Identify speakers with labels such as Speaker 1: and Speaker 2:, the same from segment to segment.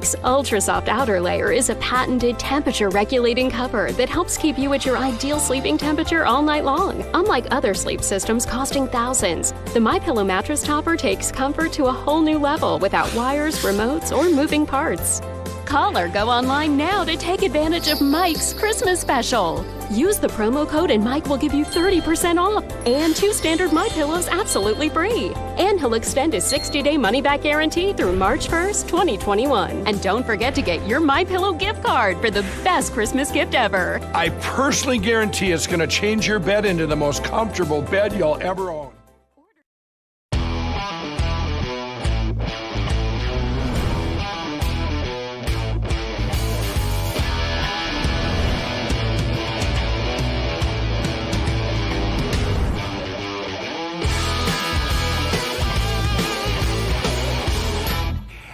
Speaker 1: Mike's ultra soft outer layer is a patented temperature regulating cover that helps keep you at your ideal sleeping temperature all night long. Unlike other sleep systems costing thousands, the MyPillow mattress topper takes comfort to a whole new level without wires, remotes, or moving parts. Call or go online now to take advantage of Mike's Christmas special. Use the promo code and Mike will give you 30% off and 2 standard MyPillows absolutely free. And he'll extend his 60-day money-back guarantee through March 1st, 2021. And don't forget to get your MyPillow gift card for the best Christmas gift ever.
Speaker 2: I personally guarantee it's going to change your bed into the most comfortable bed you'll ever own.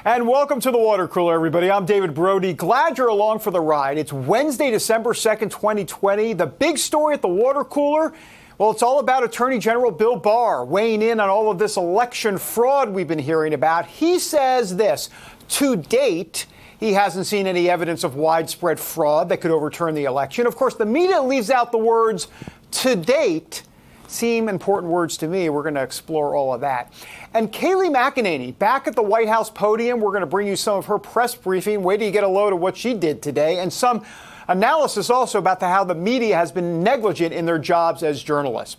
Speaker 3: And welcome to the Water Cooler, everybody. I'm David Brody. Glad you're along for the ride. It's Wednesday, December 2nd, 2020. The big story at the Water Cooler, well, it's all about Attorney General Bill Barr weighing in on all of this election fraud we've been hearing about. He says this: to date, he hasn't seen any evidence of widespread fraud that could overturn the election. Of course, the media leaves out the words "to date." Seem important words to me. We're going to explore all of that. And Kayleigh McEnany, back at the White House podium. We're going to bring you some of her press briefing. Wait till you get a load of what she did today, and some analysis also about how the media has been negligent in their jobs as journalists.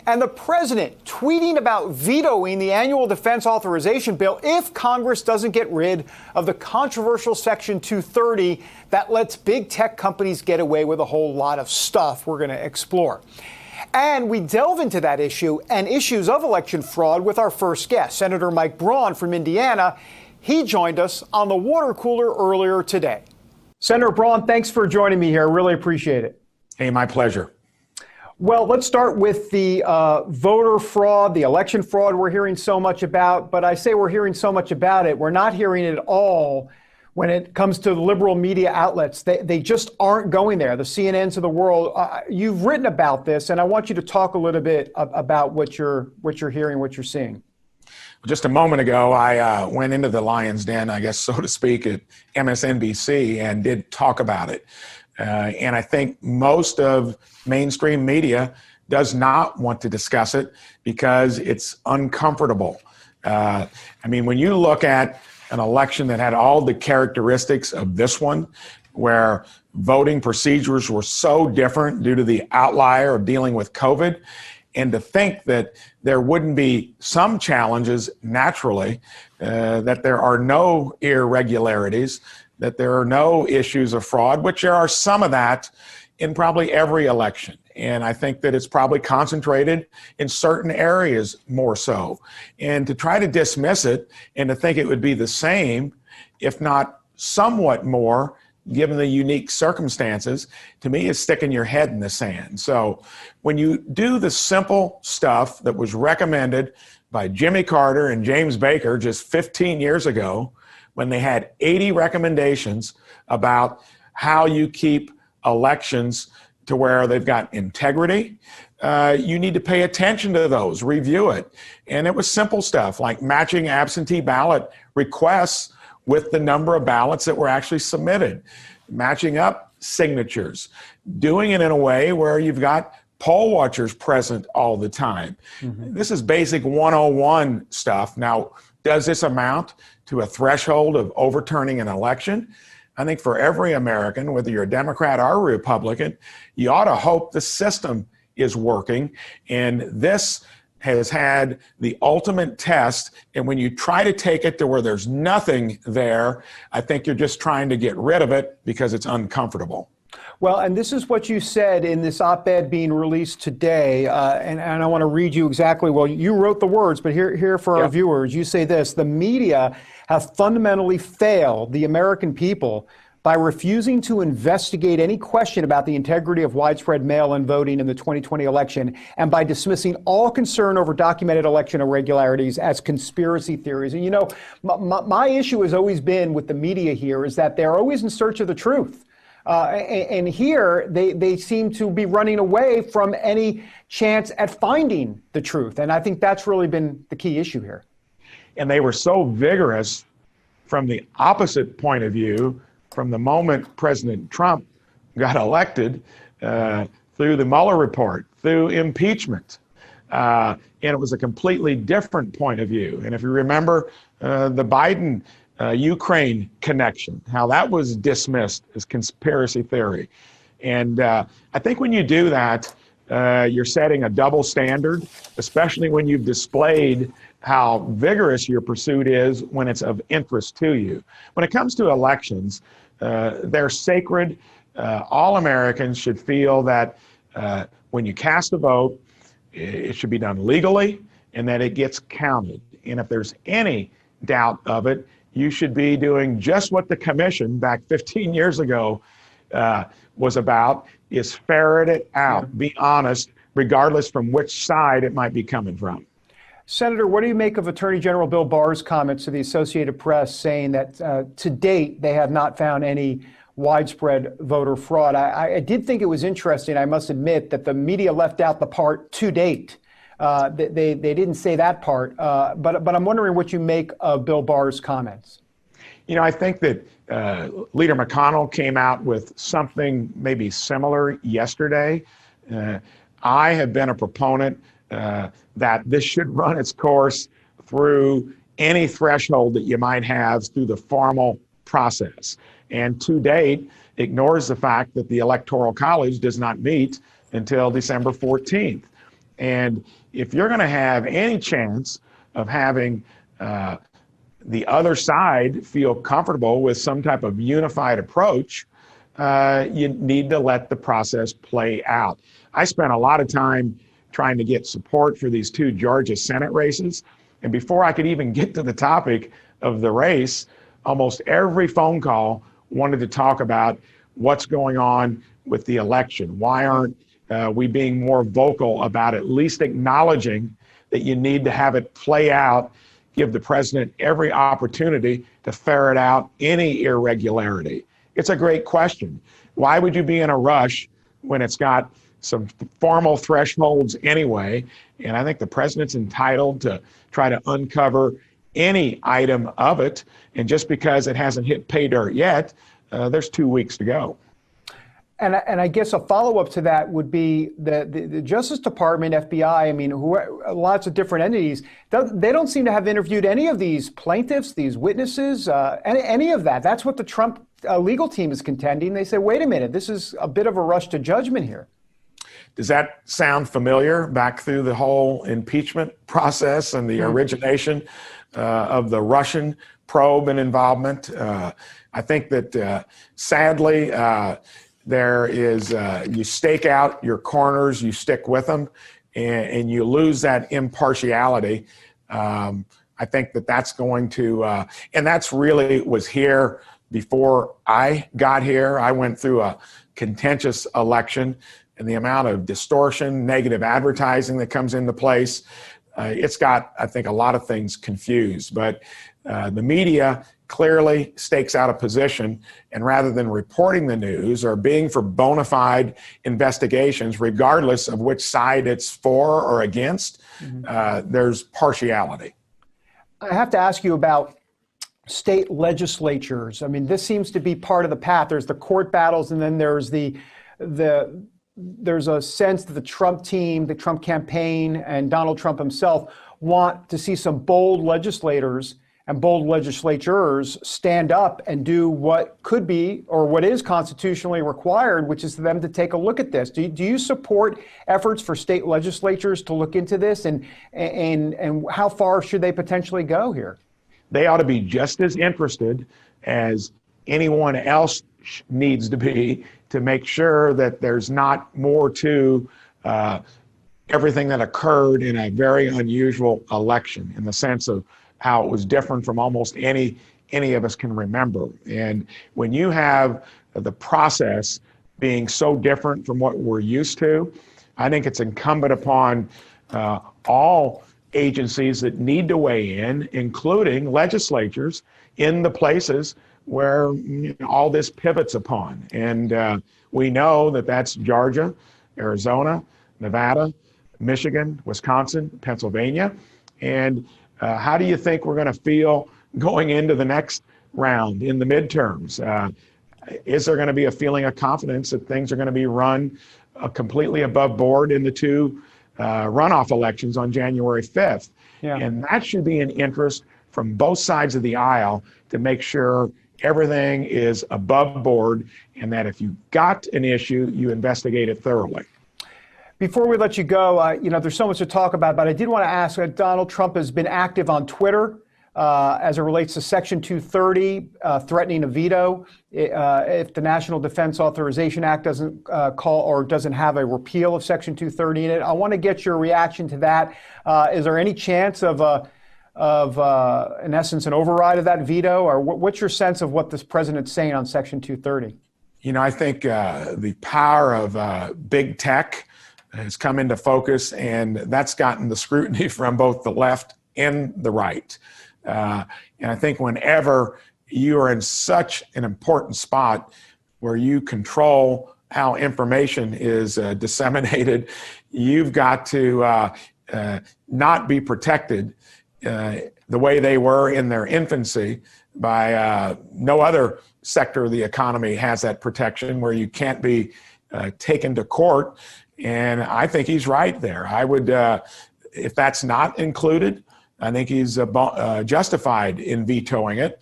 Speaker 3: And the president tweeting about vetoing the annual defense authorization bill if Congress doesn't get rid of the controversial Section 230 that lets big tech companies get away with a whole lot of stuff we're going to explore. And we delve into that issue and issues of election fraud with our first guest, Senator Mike Braun from Indiana. He joined us on the Water Cooler earlier today. Senator Braun, thanks for joining me here. Really appreciate it.
Speaker 4: Hey, my pleasure.
Speaker 3: Well, let's start with the voter fraud, the election fraud we're hearing so much about. But I say we're hearing so much about it, we're not hearing it all when it comes to the liberal media outlets. They just aren't going there. The CNNs of the world. You've written about this, and I want you to talk a little bit about what you're hearing, what you're seeing.
Speaker 4: Just a moment ago, I went into the lion's den, I guess, so to speak, at MSNBC and did talk about it. And I think most of mainstream media does not want to discuss it because it's uncomfortable. I mean, when you look at an election that had all the characteristics of this one, where voting procedures were so different due to the outlier of dealing with COVID, and to think that there wouldn't be some challenges naturally, that there are no irregularities, that there are no issues of fraud, which there are some of that in probably every election. And I think that it's probably concentrated in certain areas more so. And to try to dismiss it and to think it would be the same, if not somewhat more, given the unique circumstances, to me is sticking your head in the sand. So when you do the simple stuff that was recommended by Jimmy Carter and James Baker just 15 years ago, when they had 80 recommendations about how you keep elections to where they've got integrity, you need to pay attention to those, review it. And it was simple stuff like matching absentee ballot requests with the number of ballots that were actually submitted, matching up signatures, doing it in a way where you've got poll watchers present all the time. Mm-hmm. This is basic 101 stuff. Now, does this amount to a threshold of overturning an election? I think for every American, whether you're a Democrat or a Republican, you ought to hope the system is working. And this has had the ultimate test. And when you try to take it to where there's nothing there, I think you're just trying to get rid of it because it's uncomfortable.
Speaker 3: Well, and this is what you said in this op-ed being released today, and I want to read you exactly, well, you wrote the words, but here for our viewers, you say this: the media have fundamentally failed the American people by refusing to investigate any question about the integrity of widespread mail-in voting in the 2020 election, and by dismissing all concern over documented election irregularities as conspiracy theories. And you know, my issue has always been with the media here is that they're always in search of the truth. And here they seem to be running away from any chance at finding the truth. And I think that's really been the key issue here.
Speaker 4: And they were so vigorous from the opposite point of view, from the moment President Trump got elected, through the Mueller report, through impeachment. And it was a completely different point of view. And if you remember the Biden Ukraine connection, how that was dismissed as conspiracy theory. And I think when you do that, you're setting a double standard, especially when you've displayed how vigorous your pursuit is when it's of interest to you. When it comes to elections, they're sacred. All Americans should feel that when you cast a vote, it should be done legally and that it gets counted. And if there's any doubt of it, you should be doing just what the commission back 15 years ago was about, is ferret it out, be honest, regardless from which side it might be coming from.
Speaker 3: Senator, what do you make of Attorney General Bill Barr's comments to the Associated Press saying that to date they have not found any widespread voter fraud? I did think it was interesting, I must admit, that the media left out the part to date. They didn't say that part, but I'm wondering what you make of Bill Barr's comments.
Speaker 4: You know, I think that Leader McConnell came out with something maybe similar yesterday. I have been a proponent that this should run its course through any threshold that you might have through the formal process. And to date, ignores the fact that the Electoral College does not meet until December 14th. And if you're going to have any chance of having the other side feel comfortable with some type of unified approach, you need to let the process play out. I spent a lot of time trying to get support for these two Georgia Senate races. And before I could even get to the topic of the race, almost every phone call wanted to talk about what's going on with the election. Why aren't we being more vocal about at least acknowledging that you need to have it play out, give the president every opportunity to ferret out any irregularity? It's a great question. Why would you be in a rush when it's got some formal thresholds anyway? And I think the president's entitled to try to uncover any item of it. And just because it hasn't hit pay dirt yet, there's 2 weeks to go.
Speaker 3: And I guess a follow-up to that would be the Justice Department, FBI, I mean, lots of different entities, they don't seem to have interviewed any of these plaintiffs, these witnesses, any of that. That's what the Trump legal team is contending. They say, wait a minute, this is a bit of a rush to judgment here.
Speaker 4: Does that sound familiar back through the whole impeachment process and the origination of the Russian probe and involvement? I think that sadly, there is, you stake out your corners, you stick with them, and you lose that impartiality. I think that that's going to, and that's really was here before I got here. I went through a contentious election, and the amount of distortion, negative advertising that comes into place, it's got, I think, a lot of things confused. But the media clearly stakes out a position, and rather than reporting the news or being for bona fide investigations, regardless of which side it's for or against, there's partiality.
Speaker 3: I have to ask you about state legislatures. I mean, this seems to be part of the path. There's the court battles, and then there's there's a sense that the Trump team, the Trump campaign, and Donald Trump himself want to see some bold legislators and bold legislatures stand up and do what could be or what is constitutionally required, which is for them to take a look at this. Do you support efforts for state legislatures to look into this, and how far should they potentially go here?
Speaker 4: They ought to be just as interested as anyone else needs to be to make sure that there's not more to everything that occurred in a very unusual election, in the sense of how it was different from almost any of us can remember. And when you have the process being so different from what we're used to, I think it's incumbent upon all agencies that need to weigh in, including legislatures, in the places where all this pivots upon. And we know that that's Georgia, Arizona, Nevada, Michigan, Wisconsin, Pennsylvania. And how do you think we're going to feel going into the next round in the midterms? Is there going to be a feeling of confidence that things are going to be run completely above board in the two runoff elections on January 5th?
Speaker 3: Yeah.
Speaker 4: And that should be an interest from both sides of the aisle to make sure everything is above board, and that if you got an issue, you investigate it thoroughly.
Speaker 3: Before we let you go, there's so much to talk about, but I did want to ask, Donald Trump has been active on Twitter as it relates to Section 230, threatening a veto if the National Defense Authorization Act doesn't call or doesn't have a repeal of Section 230 in it. I want to get your reaction to that. Is there any chance of in essence, an override of that veto? Or what's your sense of what this president's saying on Section 230?
Speaker 4: I think the power of big tech has come into focus, and that's gotten the scrutiny from both the left and the right. And I think whenever you are in such an important spot where you control how information is disseminated, you've got to not be protected the way they were in their infancy by no other sector of the economy has that protection where you can't be taken to court. And I think he's right there. I would, if that's not included, I think he's justified in vetoing it.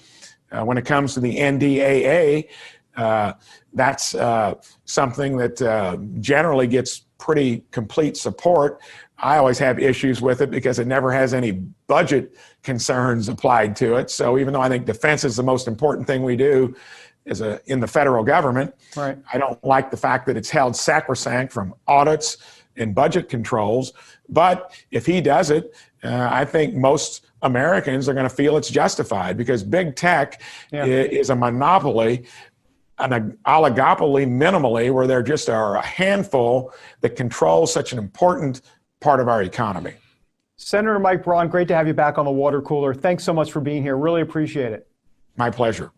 Speaker 4: When it comes to the NDAA, that's something that generally gets pretty complete support. I always have issues with it because it never has any budget concerns applied to it. So even though I think defense is the most important thing we do in the federal government,
Speaker 3: right,
Speaker 4: I don't like the fact that it's held sacrosanct from audits and budget controls. But if he does it, I think most Americans are going to feel it's justified because big tech is a monopoly, an oligopoly minimally, where there just are a handful that control such an important part of our economy.
Speaker 3: Senator Mike Braun, great to have you back on the water cooler. Thanks so much for being here. Really appreciate it.
Speaker 4: My pleasure.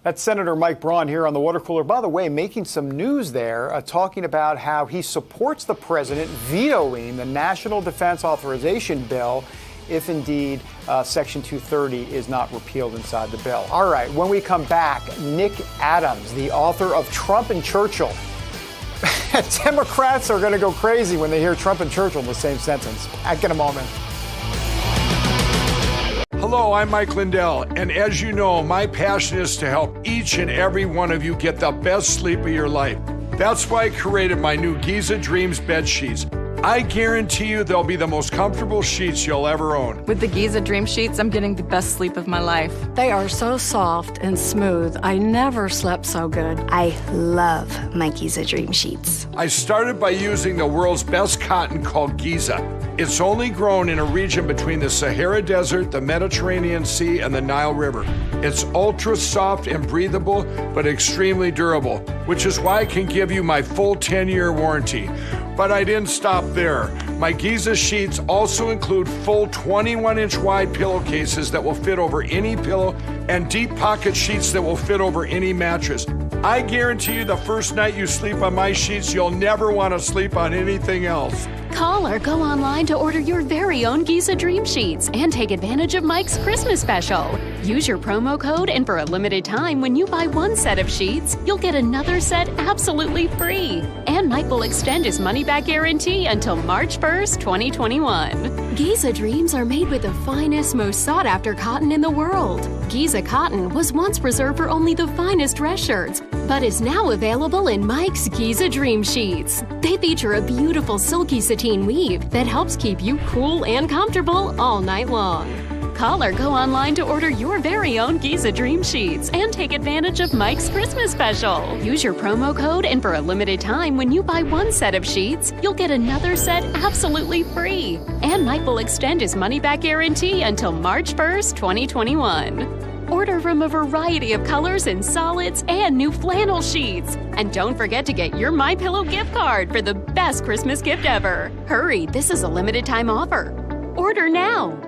Speaker 3: That's Senator Mike Braun here on the water cooler. By the way, making some news there, talking about how he supports the president vetoing the National Defense Authorization Bill if indeed Section 230 is not repealed inside the bill. All right, when we come back, Nick Adams, the author of Trump and Churchill. Democrats are going to go crazy when they hear Trump and Churchill in the same sentence. Back in a moment.
Speaker 2: Hello, I'm Mike Lindell, and as you know, my passion is to help each and every one of you get the best sleep of your life. That's why I created my new Giza Dreams bed sheets. I guarantee you they'll be the most comfortable sheets you'll ever own.
Speaker 5: With the Giza Dream Sheets, I'm getting the best sleep of my life.
Speaker 6: They are so soft and smooth. I never slept so good.
Speaker 7: I love my Giza Dream Sheets.
Speaker 2: I started by using the world's best cotton called Giza. It's only grown in a region between the Sahara Desert, the Mediterranean Sea, and the Nile River. It's ultra soft and breathable, but extremely durable, which is why I can give you my full 10-year warranty. But I didn't stop there. My Giza sheets also include full 21-inch wide pillowcases that will fit over any pillow and deep pocket sheets that will fit over any mattress. I guarantee you the first night you sleep on my sheets, you'll never want to sleep on anything else.
Speaker 1: Call or go online to order your very own Giza Dream Sheets and take advantage of Mike's Christmas special. Use your promo code, and for a limited time, when you buy one set of sheets, you'll get another set absolutely free. And Mike will extend his money-back guarantee until March 1st, 2021. Giza Dreams are made with the finest, most sought-after cotton in the world. Giza cotton was once reserved for only the finest dress shirts, but is now available in Mike's Giza Dream Sheets. They feature a beautiful silky sateen weave that helps keep you cool and comfortable all night long. Call or go online to order your very own Giza Dream Sheets and take advantage of Mike's Christmas special. Use your promo code, and for a limited time, when you buy one set of sheets, you'll get another set absolutely free. And Mike will extend his money-back guarantee until March 1st, 2021. Order from a variety of colors and solids and new flannel sheets. And don't forget to get your MyPillow gift card for the best Christmas gift ever. Hurry, this is a limited time offer. Order now.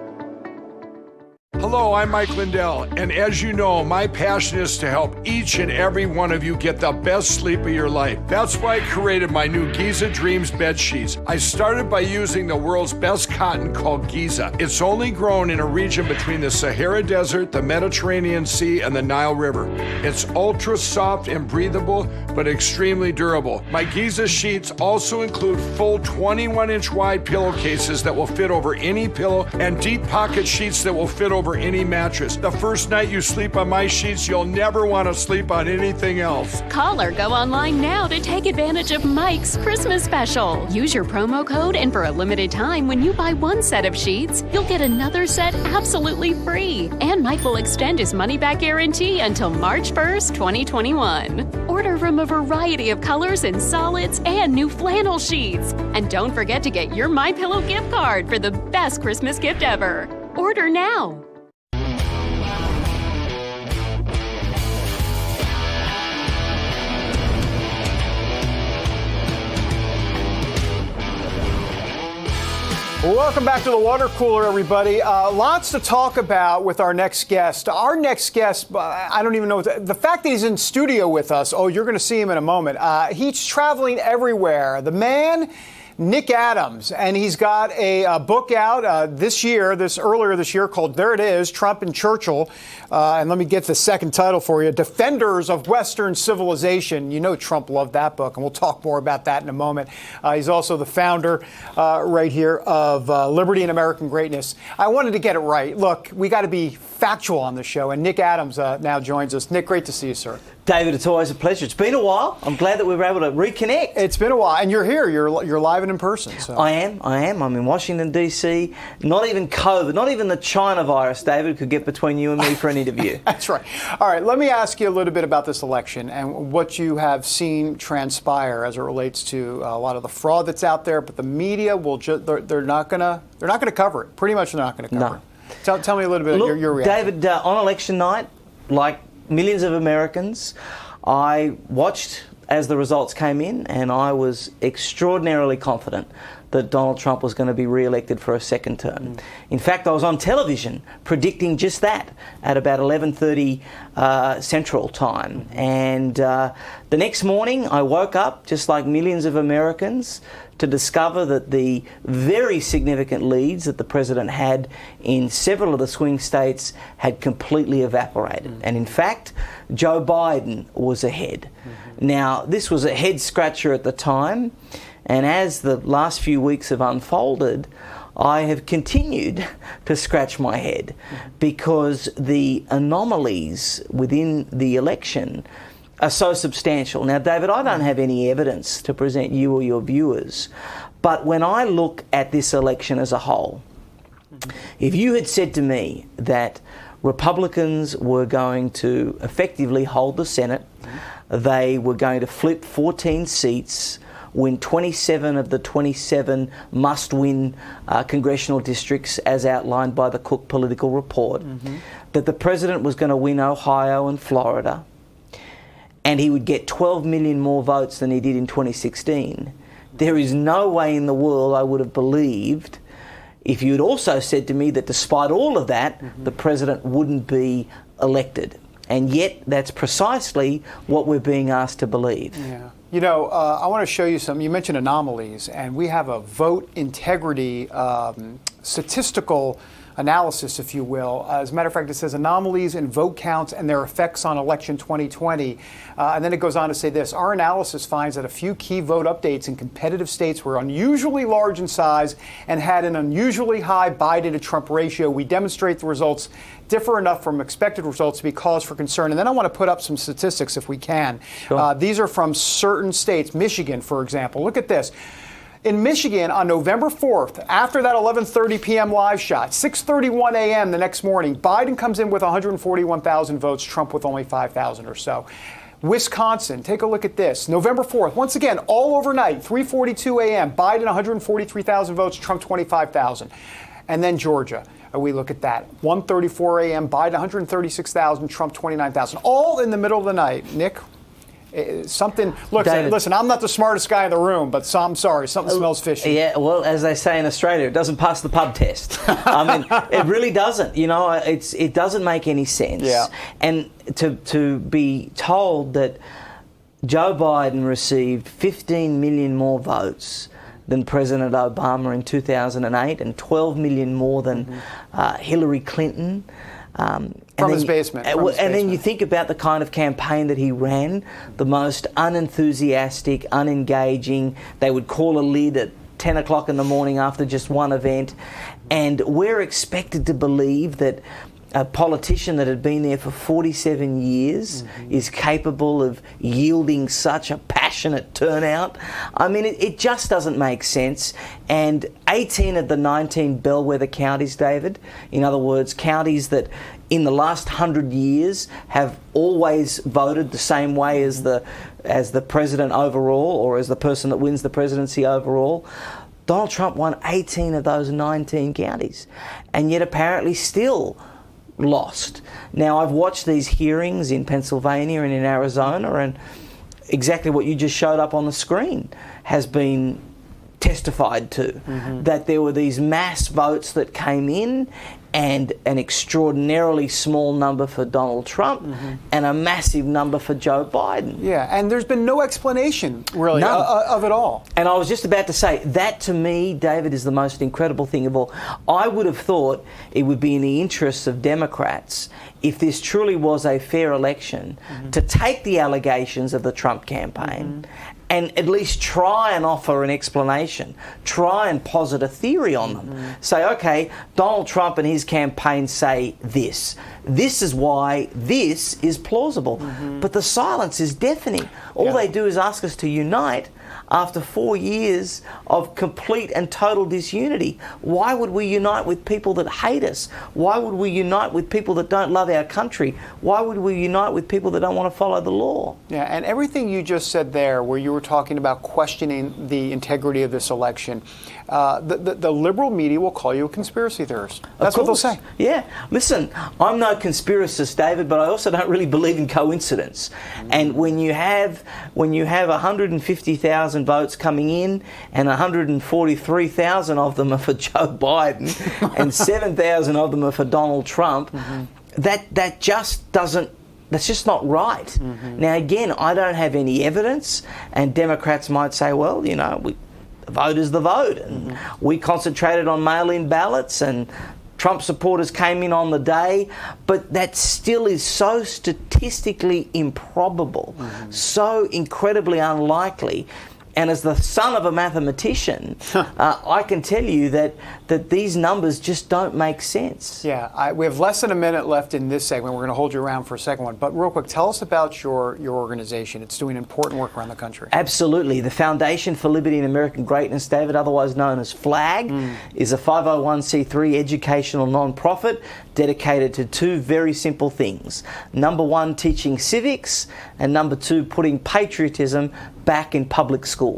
Speaker 2: Hello, I'm Mike Lindell, and as you know, my passion is to help each and every one of you get the best sleep of your life. That's why I created my new Giza Dreams bed sheets. I started by using the world's best cotton called Giza. It's only grown in a region between the Sahara Desert, the Mediterranean Sea, and the Nile River. It's ultra soft and breathable, but extremely durable. My Giza sheets also include full 21-inch wide pillowcases that will fit over any pillow and deep pocket sheets that will fit over any mattress. The first night you sleep on my sheets, you'll never want to sleep on anything else.
Speaker 1: Call or go online now to take advantage of Mike's Christmas special. Use your promo code, and for a limited time, when you buy one set of sheets, you'll get another set absolutely free. And Mike will extend his money-back guarantee until March 1st, 2021. Order from a variety of colors and solids and new flannel sheets. And don't forget to get your MyPillow gift card for the best Christmas gift ever. Order now.
Speaker 3: Welcome back to the water cooler, everybody. Lots to talk about with our next guest. Our next guest, I don't even know, the fact that he's in studio with us, you're going to see him in a moment. He's traveling everywhere. The man, Nick Adams, and he's got a book out earlier this year called, there it is, Trump and Churchill. And let me get the second title for you, Defenders of Western Civilization. You know Trump loved that book, and we'll talk more about that in a moment. He's also the founder right here of Liberty and American Greatness. I wanted to get it right. Look, we got to be factual on the show, and Nick Adams now joins us. Nick, great to see you, sir.
Speaker 8: David, it's always a pleasure. It's been a while. I'm glad that we were able to reconnect.
Speaker 3: It's been a while, and you're here. You're live and in person. So.
Speaker 8: I am. I'm in Washington, D.C. Not even COVID, not even the China virus, David, could get between you and me for an interview.
Speaker 3: That's right. All right, let me ask you a little bit about this election and what you have seen transpire as it relates to a lot of the fraud that's out there. But the media will they're not going to cover it. Pretty much, they're not going to cover it. Tell me a little bit of your reaction.
Speaker 8: David, on election night, like millions of Americans, I watched as the results came in, and I was extraordinarily confident that Donald Trump was going to be re-elected for a second term. In fact, I was on television predicting just that at about 11:30 Central Time. And the next morning, I woke up, just like millions of Americans, to discover that the very significant leads that the president had in several of the swing states had completely evaporated. And in fact, Joe Biden was ahead. Now, this was a head-scratcher at the time, and as the last few weeks have unfolded, I have continued to scratch my head because the anomalies within the election are so substantial. Now, David, I don't have any evidence to present you or your viewers, but when I look at this election as a whole, if you had said to me that Republicans were going to effectively hold the Senate, they were going to flip 14 seats, win 27 of the 27 must-win congressional districts as outlined by the Cook Political Report, that the president was going to win Ohio and Florida, and he would get 12 million more votes than he did in 2016, there is no way in the world I would have believed if you had also said to me that despite all of that, the president wouldn't be elected. And yet, that's precisely what we're being asked to believe.
Speaker 3: Yeah. You know, I want to show you some. You mentioned anomalies, and we have a vote integrity statistical analysis, if you will. As a matter of fact, it says anomalies in vote counts and their effects on election 2020. And then it goes on to say this. Our analysis finds that a few key vote updates in competitive states were unusually large in size and had an unusually high Biden to Trump ratio. We demonstrate the results differ enough from expected results to be cause for concern. And then I want to put up some statistics if we can. Sure. These are from certain states. Michigan, for example. Look at this. In Michigan, on November 4th, after that 11:30 p.m. live shot, 6:31 a.m. the next morning, Biden comes in with 141,000 votes, Trump with only 5,000 or so. Wisconsin, take a look at this. November 4th, once again, all overnight, 3:42 a.m., Biden 143,000 votes, Trump 25,000. And then Georgia. We look at that. 1:34 a.m., Biden 136,000, Trump 29,000. All in the middle of the night. Nick? Something. Look,
Speaker 8: David,
Speaker 3: listen, I'm not the smartest guy in the room, but I'm sorry, something smells fishy.
Speaker 8: Yeah, well, as they say in Australia, it doesn't pass the pub test. I mean, it really doesn't. You know, it doesn't make any sense.
Speaker 3: Yeah.
Speaker 8: And to be told that Joe Biden received 15 million more votes than President Obama in 2008 and 12 million more than Hillary Clinton.
Speaker 3: From his basement.
Speaker 8: And then you think about the kind of campaign that he ran, the most unenthusiastic, unengaging. They would call a lid at 10 o'clock in the morning after just one event. And we're expected to believe that a politician that had been there for 47 years is capable of yielding such a passionate turnout. I mean, it just doesn't make sense. And 18 of the 19 bellwether counties, David, in other words, counties that in the last 100 years have always voted the same way as the president overall, or as the person that wins the presidency overall, Donald Trump won 18 of those 19 counties, and yet apparently still lost. Now, I've watched these hearings in Pennsylvania and in Arizona, and exactly what you just showed up on the screen has been testified to, that there were these mass votes that came in, and an extraordinarily small number for Donald Trump and a massive number for Joe Biden.
Speaker 3: Yeah, and there's been no explanation, really, of it all.
Speaker 8: And I was just about to say, that to me, David, is the most incredible thing of all. I would have thought it would be in the interests of Democrats, if this truly was a fair election, to take the allegations of the Trump campaign and at least try and offer an explanation, try and posit a theory on them. Say, okay, Donald Trump and his campaign say this. This is why this is plausible. But the silence is deafening. All they do is ask us to unite after 4 years of complete and total disunity. Why would we unite with people that hate us? Why would we unite with people that don't love our country? Why would we unite with people that don't want to follow the law? Yeah,
Speaker 3: and everything you just said there, where you were talking about questioning the integrity of this election, the liberal media will call you a conspiracy theorist. That's what they'll say.
Speaker 8: Yeah. Listen, I'm no conspiracist, David, but I also don't really believe in coincidence. And when you have 150,000 votes coming in and 143,000 of them are for Joe Biden and 7,000 of them are for Donald Trump, that just doesn't. That's just not right. Now, again, I don't have any evidence, and Democrats might say, well, you know, the vote is the vote, and we concentrated on mail-in ballots, and Trump supporters came in on the day, but that still is so statistically improbable, so incredibly unlikely. And as the son of a mathematician, I can tell you that these numbers just don't make sense.
Speaker 3: Yeah, we have less than a minute left in this segment. We're going to hold you around for a second one. But real quick, tell us about your organization. It's doing important work around the country.
Speaker 8: Absolutely. The Foundation for Liberty and American Greatness, David, otherwise known as FLAG, is a 501c3 educational non-profit dedicated to two very simple things. Number one, teaching civics, and number two, putting patriotism back in public schools.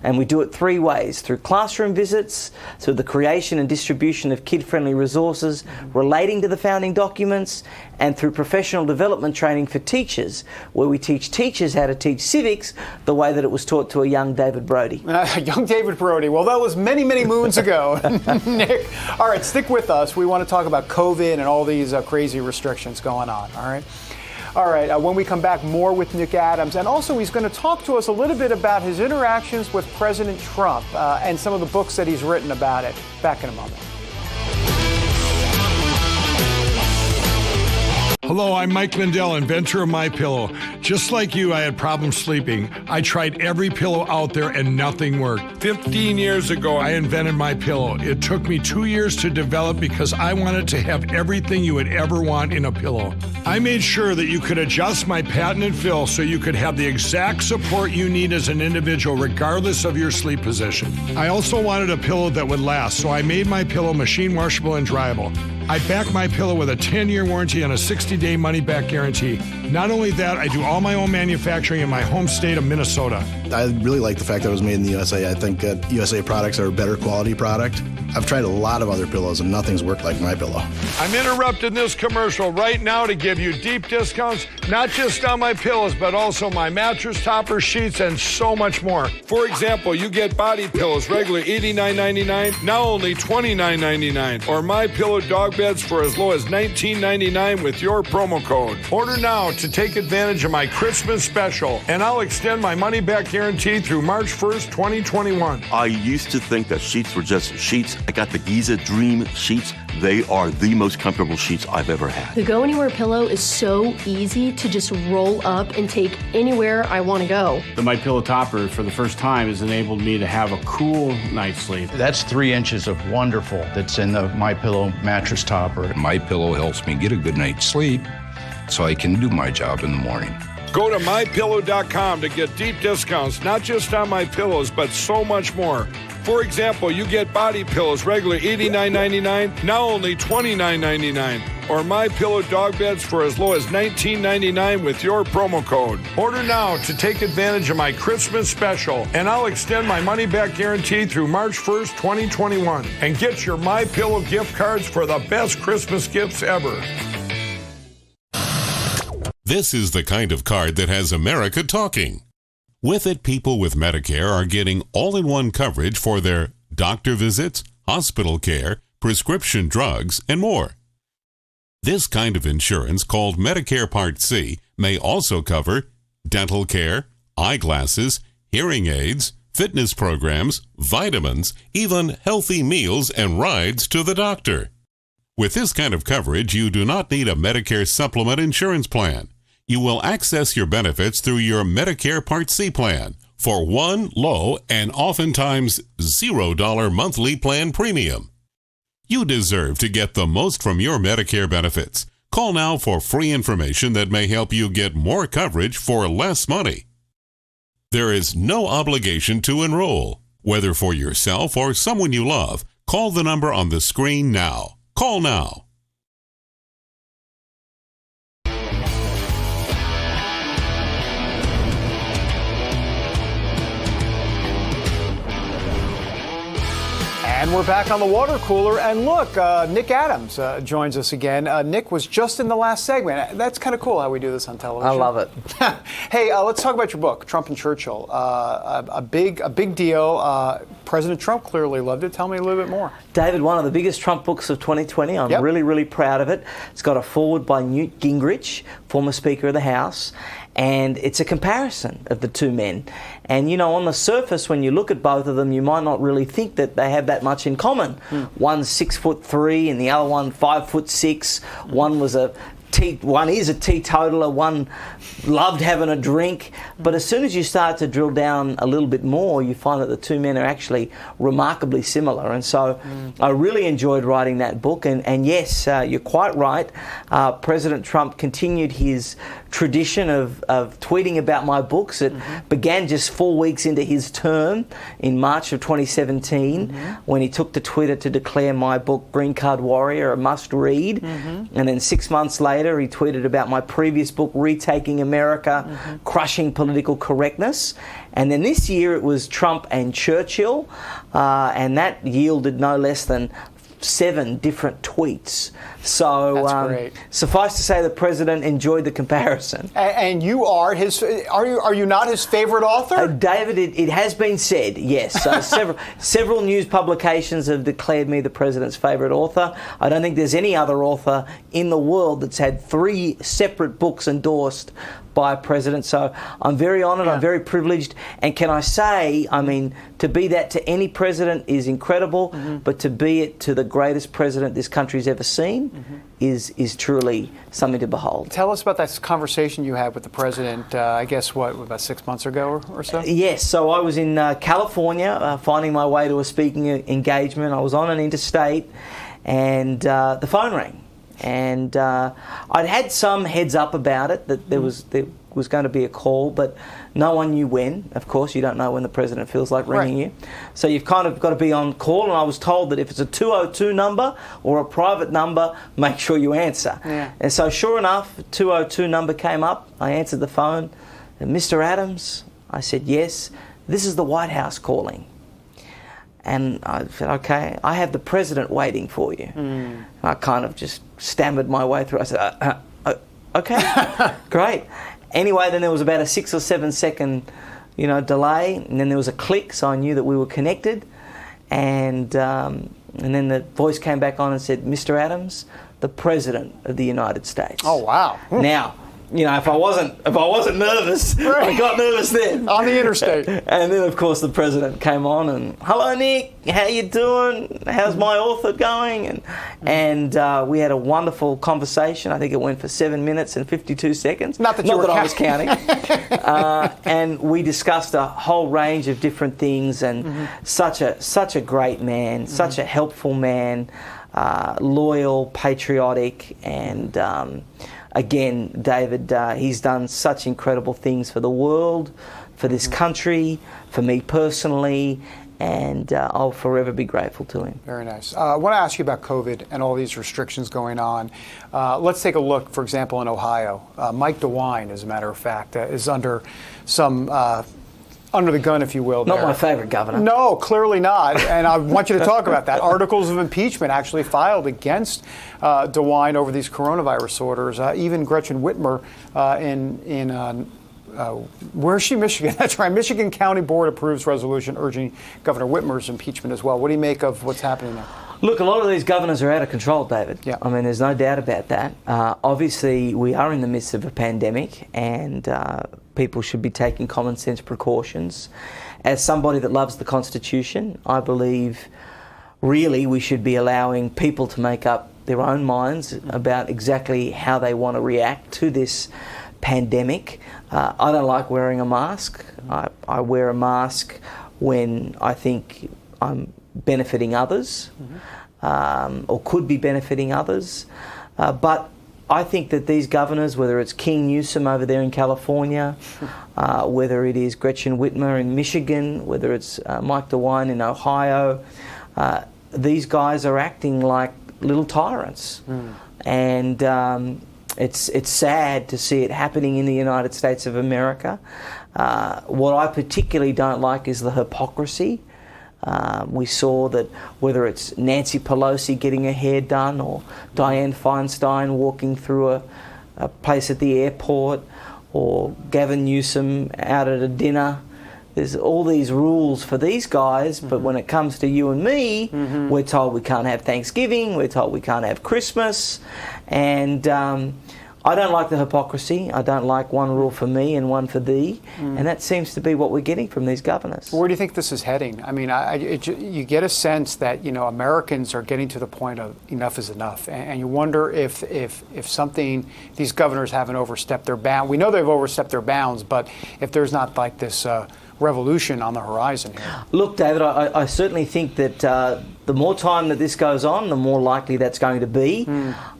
Speaker 8: And we do it three ways: through classroom visits, through the creation and distribution of kid-friendly resources relating to the founding documents, and through professional development training for teachers, where we teach teachers how to teach civics the way that it was taught to a young David Brody.
Speaker 3: Young David Brody. Well, that was many, many moons ago. Nick, all right, stick with us. We want to talk about COVID and all these crazy restrictions going on, all right? All right, when we come back, more with Nick Adams. And also, he's going to talk to us a little bit about his interactions with President Trump and some of the books that he's written about it. Back in a moment.
Speaker 2: Hello, I'm Mike Lindell, inventor of MyPillow. Just like you, I had problems sleeping. I tried every pillow out there and nothing worked. 15 years ago, I invented MyPillow. It took me 2 years to develop because I wanted to have everything you would ever want in a pillow. I made sure that you could adjust my patented fill so you could have the exact support you need as an individual, regardless of your sleep position. I also wanted a pillow that would last, so I made MyPillow machine washable and dryable. I back MyPillow with a 10-year warranty and a 60-day money-back guarantee. Not only that, I do all my own manufacturing in my home state of Minnesota.
Speaker 9: I really like the fact that it was made in the USA. I think that USA products are a better quality product. I've tried a lot of other pillows and nothing's worked like my pillow.
Speaker 2: I'm interrupting this commercial right now to give you deep discounts, not just on my pillows, but also my mattress toppers, sheets, and so much more. For example, you get body pillows, regular $89.99, now only $29.99. Or my pillow dog beds for as low as $19.99 with your promo code. Order now to take advantage of my Christmas special, and I'll extend my money-back guarantee through March 1st, 2021.
Speaker 10: I used to think that sheets were just sheets. I got the Giza Dream sheets. They are the most comfortable sheets I've ever had.
Speaker 1: The Go Anywhere pillow is so easy to just roll up and take anywhere I want to go.
Speaker 11: The My Pillow topper, for the first time, has enabled me to have a cool night's sleep.
Speaker 12: That's 3 inches of wonderful that's in the My Pillow mattress topper.
Speaker 13: My Pillow helps me get a good night's sleep so I can do my job in the morning.
Speaker 2: Go to MyPillow.com to get deep discounts, not just on my pillows, but so much more. For example, you get body pillows, regular $89.99, now only $29.99. Or My Pillow dog beds for as low as $19.99 with your promo code. Order now to take advantage of my Christmas special, and I'll extend my money-back guarantee through March 1st, 2021. And get your My Pillow gift cards for the best Christmas gifts ever.
Speaker 14: This is the kind of card that has America talking. With it, people with Medicare are getting all-in-one coverage for their doctor visits, hospital care, prescription drugs, and more. This kind of insurance, called Medicare Part C, may also cover dental care, eyeglasses, hearing aids, fitness programs, vitamins, even healthy meals and rides to the doctor. With this kind of coverage, you do not need a Medicare supplement insurance plan. You will access your benefits through your Medicare Part C plan for one low and oftentimes $0 monthly plan premium. You deserve to get the most from your Medicare benefits. Call now for free information that may help you get more coverage for less money. There is no obligation to enroll. Whether for yourself or someone you love, call the number on the screen now. Call now.
Speaker 3: And we're back on the water cooler. And look, Nick Adams joins us again. Nick was just in the last segment. That's kind of cool how we do this on television.
Speaker 8: I love it.
Speaker 3: Hey, let's talk about your book, Trump and Churchill. A big deal. President Trump clearly loved it. Tell me a little bit more.
Speaker 8: David, one of the biggest Trump books of 2020. I'm really proud of it. It's got a foreword by Newt Gingrich, former Speaker of the House. And it's a comparison of the two men. And, you know, on the surface, when you look at both of them, you might not really think that they have that much in common. One's 6'3" and the other one 5'6". One is a teetotaler, one loved having a drink. But as soon as you start to drill down a little bit more, you find that the two men are actually remarkably similar. And so I really enjoyed writing that book. And yes, you're quite right. President Trump continued his tradition of tweeting about my books. It began just 4 weeks into his term in March of 2017 when he took to Twitter to declare my book, Green Card Warrior, a must-read. And then 6 months later, he tweeted about my previous book, Retaking America, Crushing Political Correctness. And then this year it was Trump and Churchill, and that yielded no less than 7 different tweets. So
Speaker 3: that's great.
Speaker 8: Suffice to say, the president enjoyed the comparison.
Speaker 3: And you are his? Are you not his favorite author?
Speaker 8: David, it has been said, yes. Several news publications have declared me the president's favorite author. I don't think there's any other author in the world that's had 3 separate books endorsed by a president. So I'm very honoured, I'm very privileged. And can I say, I mean, to be that to any president is incredible, but to be it to the greatest president this country's ever seen is truly something to behold.
Speaker 3: Tell us about that conversation you had with the president, I guess, about 6 months ago or so?
Speaker 8: Yes, so I was in California, finding my way to a speaking engagement. I was on an interstate, and the phone rang. And I'd had some heads up about it, that there was going to be a call, but no one knew when. Of course, you don't know when the president feels like ringing you. So you've kind of got to be on call, and I was told that if it's a 202 number or a private number, make sure you answer.
Speaker 3: Yeah.
Speaker 8: And so sure enough, 202 number came up. I answered the phone. And Mr. Adams, I said, yes, this is the White House calling. And I said, okay, I have the president waiting for you. I kind of just stammered my way through. I said, okay, great. Anyway, then there was about a 6 or 7 second, delay, and then there was a click, so I knew that we were connected. And then the voice came back on and said, Mr. Adams, the President of the United States.
Speaker 3: Oh, wow.
Speaker 8: Now, if I wasn't nervous, I got nervous then.
Speaker 3: On the interstate.
Speaker 8: And then, of course, the president came on and, hello, Nick, how you doing? How's my author going? And we had a wonderful conversation. I think it went for 7 minutes and 52 seconds.
Speaker 3: Not that
Speaker 8: I was counting. And we discussed a whole range of different things, and such a great man, such a helpful man, loyal, patriotic, and again, David, he's done such incredible things for the world, for this country, for me personally, and I'll forever be grateful to him.
Speaker 3: Very nice. I want to ask you about COVID and all these restrictions going on. Let's take a look, for example, in Ohio. Mike DeWine, as a matter of fact, is under some... under the gun, if you will.
Speaker 8: Not my favorite governor.
Speaker 3: No, clearly not. And I want you to talk about that. Articles of impeachment actually filed against DeWine over these coronavirus orders. Even Gretchen Whitmer where's she? Michigan. That's right. Michigan County Board approves resolution urging Governor Whitmer's impeachment as well. What do you make of what's happening there?
Speaker 8: Look, a lot of these governors are out of control, David.
Speaker 3: Yeah.
Speaker 8: I mean, there's no doubt about that. Obviously, we are in the midst of a pandemic, and people should be taking common sense precautions. As somebody that loves the Constitution, I believe really we should be allowing people to make up their own minds about exactly how they want to react to this pandemic. I don't like wearing a mask. I wear a mask when I think I'm benefiting others, or could be benefiting others. But I think that these governors, whether it's King Newsom over there in California, whether it is Gretchen Whitmer in Michigan, whether it's Mike DeWine in Ohio, these guys are acting like little tyrants. And it's sad to see it happening in the United States of America. What I particularly don't like is the hypocrisy. We saw that whether it's Nancy Pelosi getting her hair done, or Dianne Feinstein walking through a place at the airport, or Gavin Newsom out at a dinner, there's all these rules for these guys, but when it comes to you and me, we're told we can't have Thanksgiving, we're told we can't have Christmas, and I don't like the hypocrisy. I don't like one rule for me and one for thee, and that seems to be what we're getting from these governors.
Speaker 3: Where do you think this is heading? I mean, you get a sense that Americans are getting to the point of enough is enough, and you wonder if these governors haven't overstepped their bounds. We know they've overstepped their bounds, but if there's not like this revolution on the horizon here.
Speaker 8: Look, David, I certainly think that the more time that this goes on, the more likely that's going to be.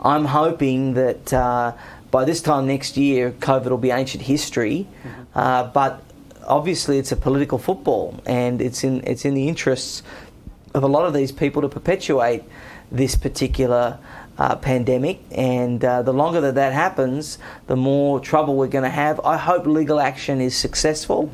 Speaker 8: I'm hoping that by this time next year, COVID will be ancient history. But obviously, it's a political football, and it's in the interests of a lot of these people to perpetuate this particular pandemic. And the longer that happens, the more trouble we're going to have. I hope legal action is successful.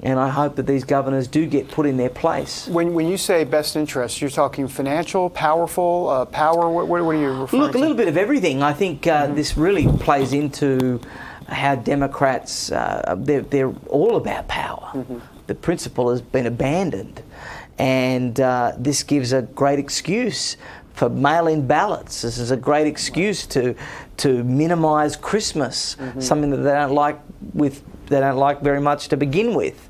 Speaker 8: And I hope that these governors do get put in their place.
Speaker 3: When you say best interests, you're talking financial, powerful, power? What are you referring to?
Speaker 8: Look, a little bit of everything. I think this really plays into how Democrats, they're all about power. The principle has been abandoned. And this gives a great excuse for mail-in ballots. This is a great excuse to minimise Christmas, something that they don't like very much to begin with.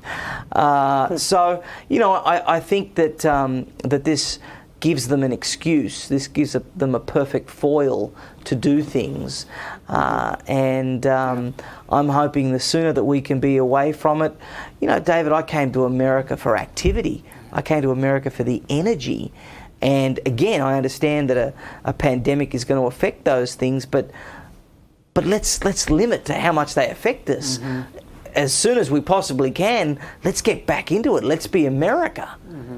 Speaker 8: So, I think that that this gives them an excuse. This gives them a perfect foil to do things. And I'm hoping the sooner that we can be away from it. David, I came to America for activity. I came to America for the energy. And again, I understand that a pandemic is going to affect those things, but but let's limit to how much they affect us. As soon as we possibly can, let's get back into it. Let's be America.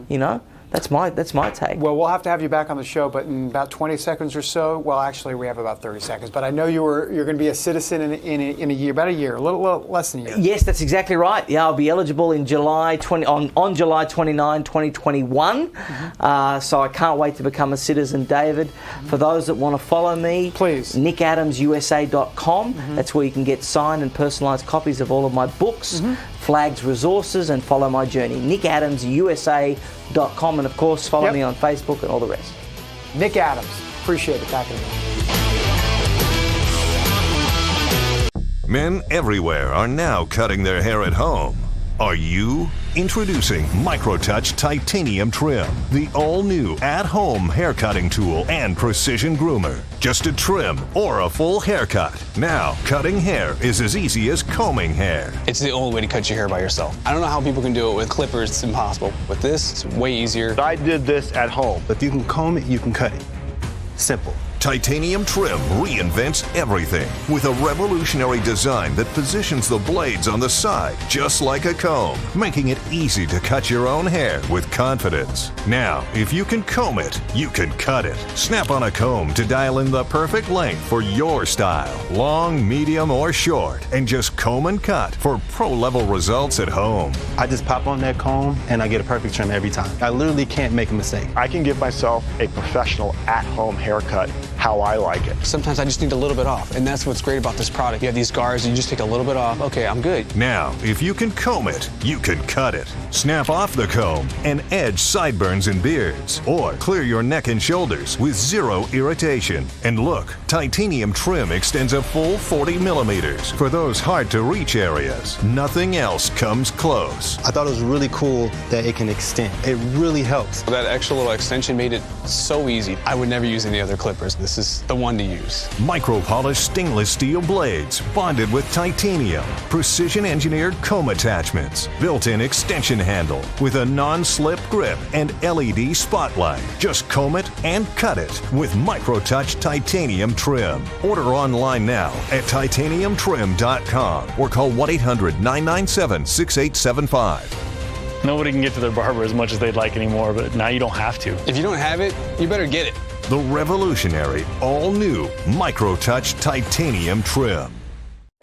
Speaker 8: You know, that's my take.
Speaker 3: Well, we'll have to have you back on the show, but in about 20 seconds or so. Well, actually, we have about 30 seconds. But I know you're going to be a citizen in a year, about a year, a little less than a year.
Speaker 8: Yes, that's exactly right. Yeah, I'll be eligible in July 29, 2021. So I can't wait to become a citizen, David. For those that want to follow me,
Speaker 3: please,
Speaker 8: nickadamsusa.com. That's where you can get signed and personalised copies of all of my books, Flags Resources, and follow my journey. nickadamsusa.com. And of course, follow me on Facebook and all the rest.
Speaker 3: Nick Adams. Appreciate it. Back in a minute.
Speaker 15: Men everywhere are now cutting their hair at home. Are you? Introducing MicroTouch Titanium Trim, the all-new at-home hair cutting tool and precision groomer. Just a trim or a full haircut. Now, cutting hair is as easy as combing hair.
Speaker 16: It's the only way to cut your hair by yourself. I don't know how people can do it with clippers. It's impossible. With this, it's way easier.
Speaker 17: I did this at home. If you can comb it, you can cut it. Simple.
Speaker 15: Titanium Trim reinvents everything with a revolutionary design that positions the blades on the side just like a comb, making it easy to cut your own hair with confidence. Now, if you can comb it, you can cut it. Snap on a comb to dial in the perfect length for your style, long, medium, or short, and just comb and cut for pro-level results at home.
Speaker 17: I just pop on that comb and I get a perfect trim every time. I literally can't make a mistake.
Speaker 18: I can give myself a professional at-home haircut how I like it.
Speaker 16: Sometimes I just need a little bit off, and that's what's great about this product. You have these guards, and you just take a little bit off. Okay, I'm good.
Speaker 15: Now, if you can comb it, you can cut it. Snap off the comb and edge sideburns and beards, or clear your neck and shoulders with zero irritation. And look, Titanium Trim extends a full 40 millimeters for those hard-to-reach areas. Nothing else comes close.
Speaker 17: I thought it was really cool that it can extend. It really helps.
Speaker 16: That extra little extension made it so easy. I would never use any other clippers. This is the one to use.
Speaker 15: Micro-polished stainless steel blades bonded with titanium, precision-engineered comb attachments, built-in extension handle with a non-slip grip and LED spotlight. Just comb it and cut it with MicroTouch Titanium Trim. Order online now at titaniumtrim.com or call 1-800-997-6875.
Speaker 19: Nobody can get to their barber as much as they'd like anymore, but now you don't have to.
Speaker 16: If you don't have it, you better get it.
Speaker 15: The revolutionary, all-new MicroTouch Titanium Trim.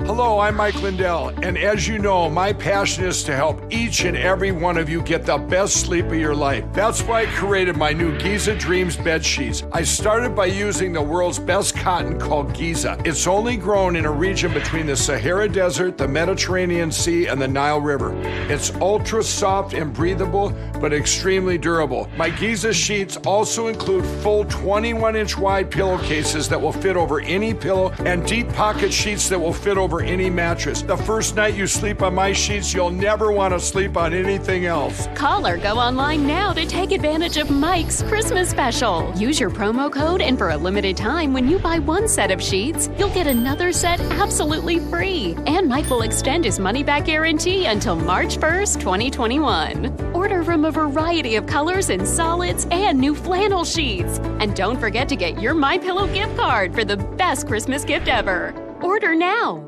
Speaker 2: Hello, I'm Mike Lindell, and as you know, my passion is to help each and every one of you get the best sleep of your life. That's why I created my new Giza Dreams bed sheets. I started by using the world's best cotton called Giza. It's only grown in a region between the Sahara Desert, the Mediterranean Sea, and the Nile River. It's ultra soft and breathable, but extremely durable. My Giza sheets also include full 21-inch wide pillowcases that will fit over any pillow and deep pocket sheets that will fit over any mattress. The first night you sleep on my sheets, you'll never want to sleep on anything else.
Speaker 1: Call or go online now to take advantage of Mike's Christmas special. Use your promo code, and for a limited time, when you buy one set of sheets, you'll get another set absolutely free. And Mike will extend his money-back guarantee until March 1st, 2021. Order from a variety of colors and solids and new flannel sheets. And don't forget to get your MyPillow gift card for the best Christmas gift ever. Order now.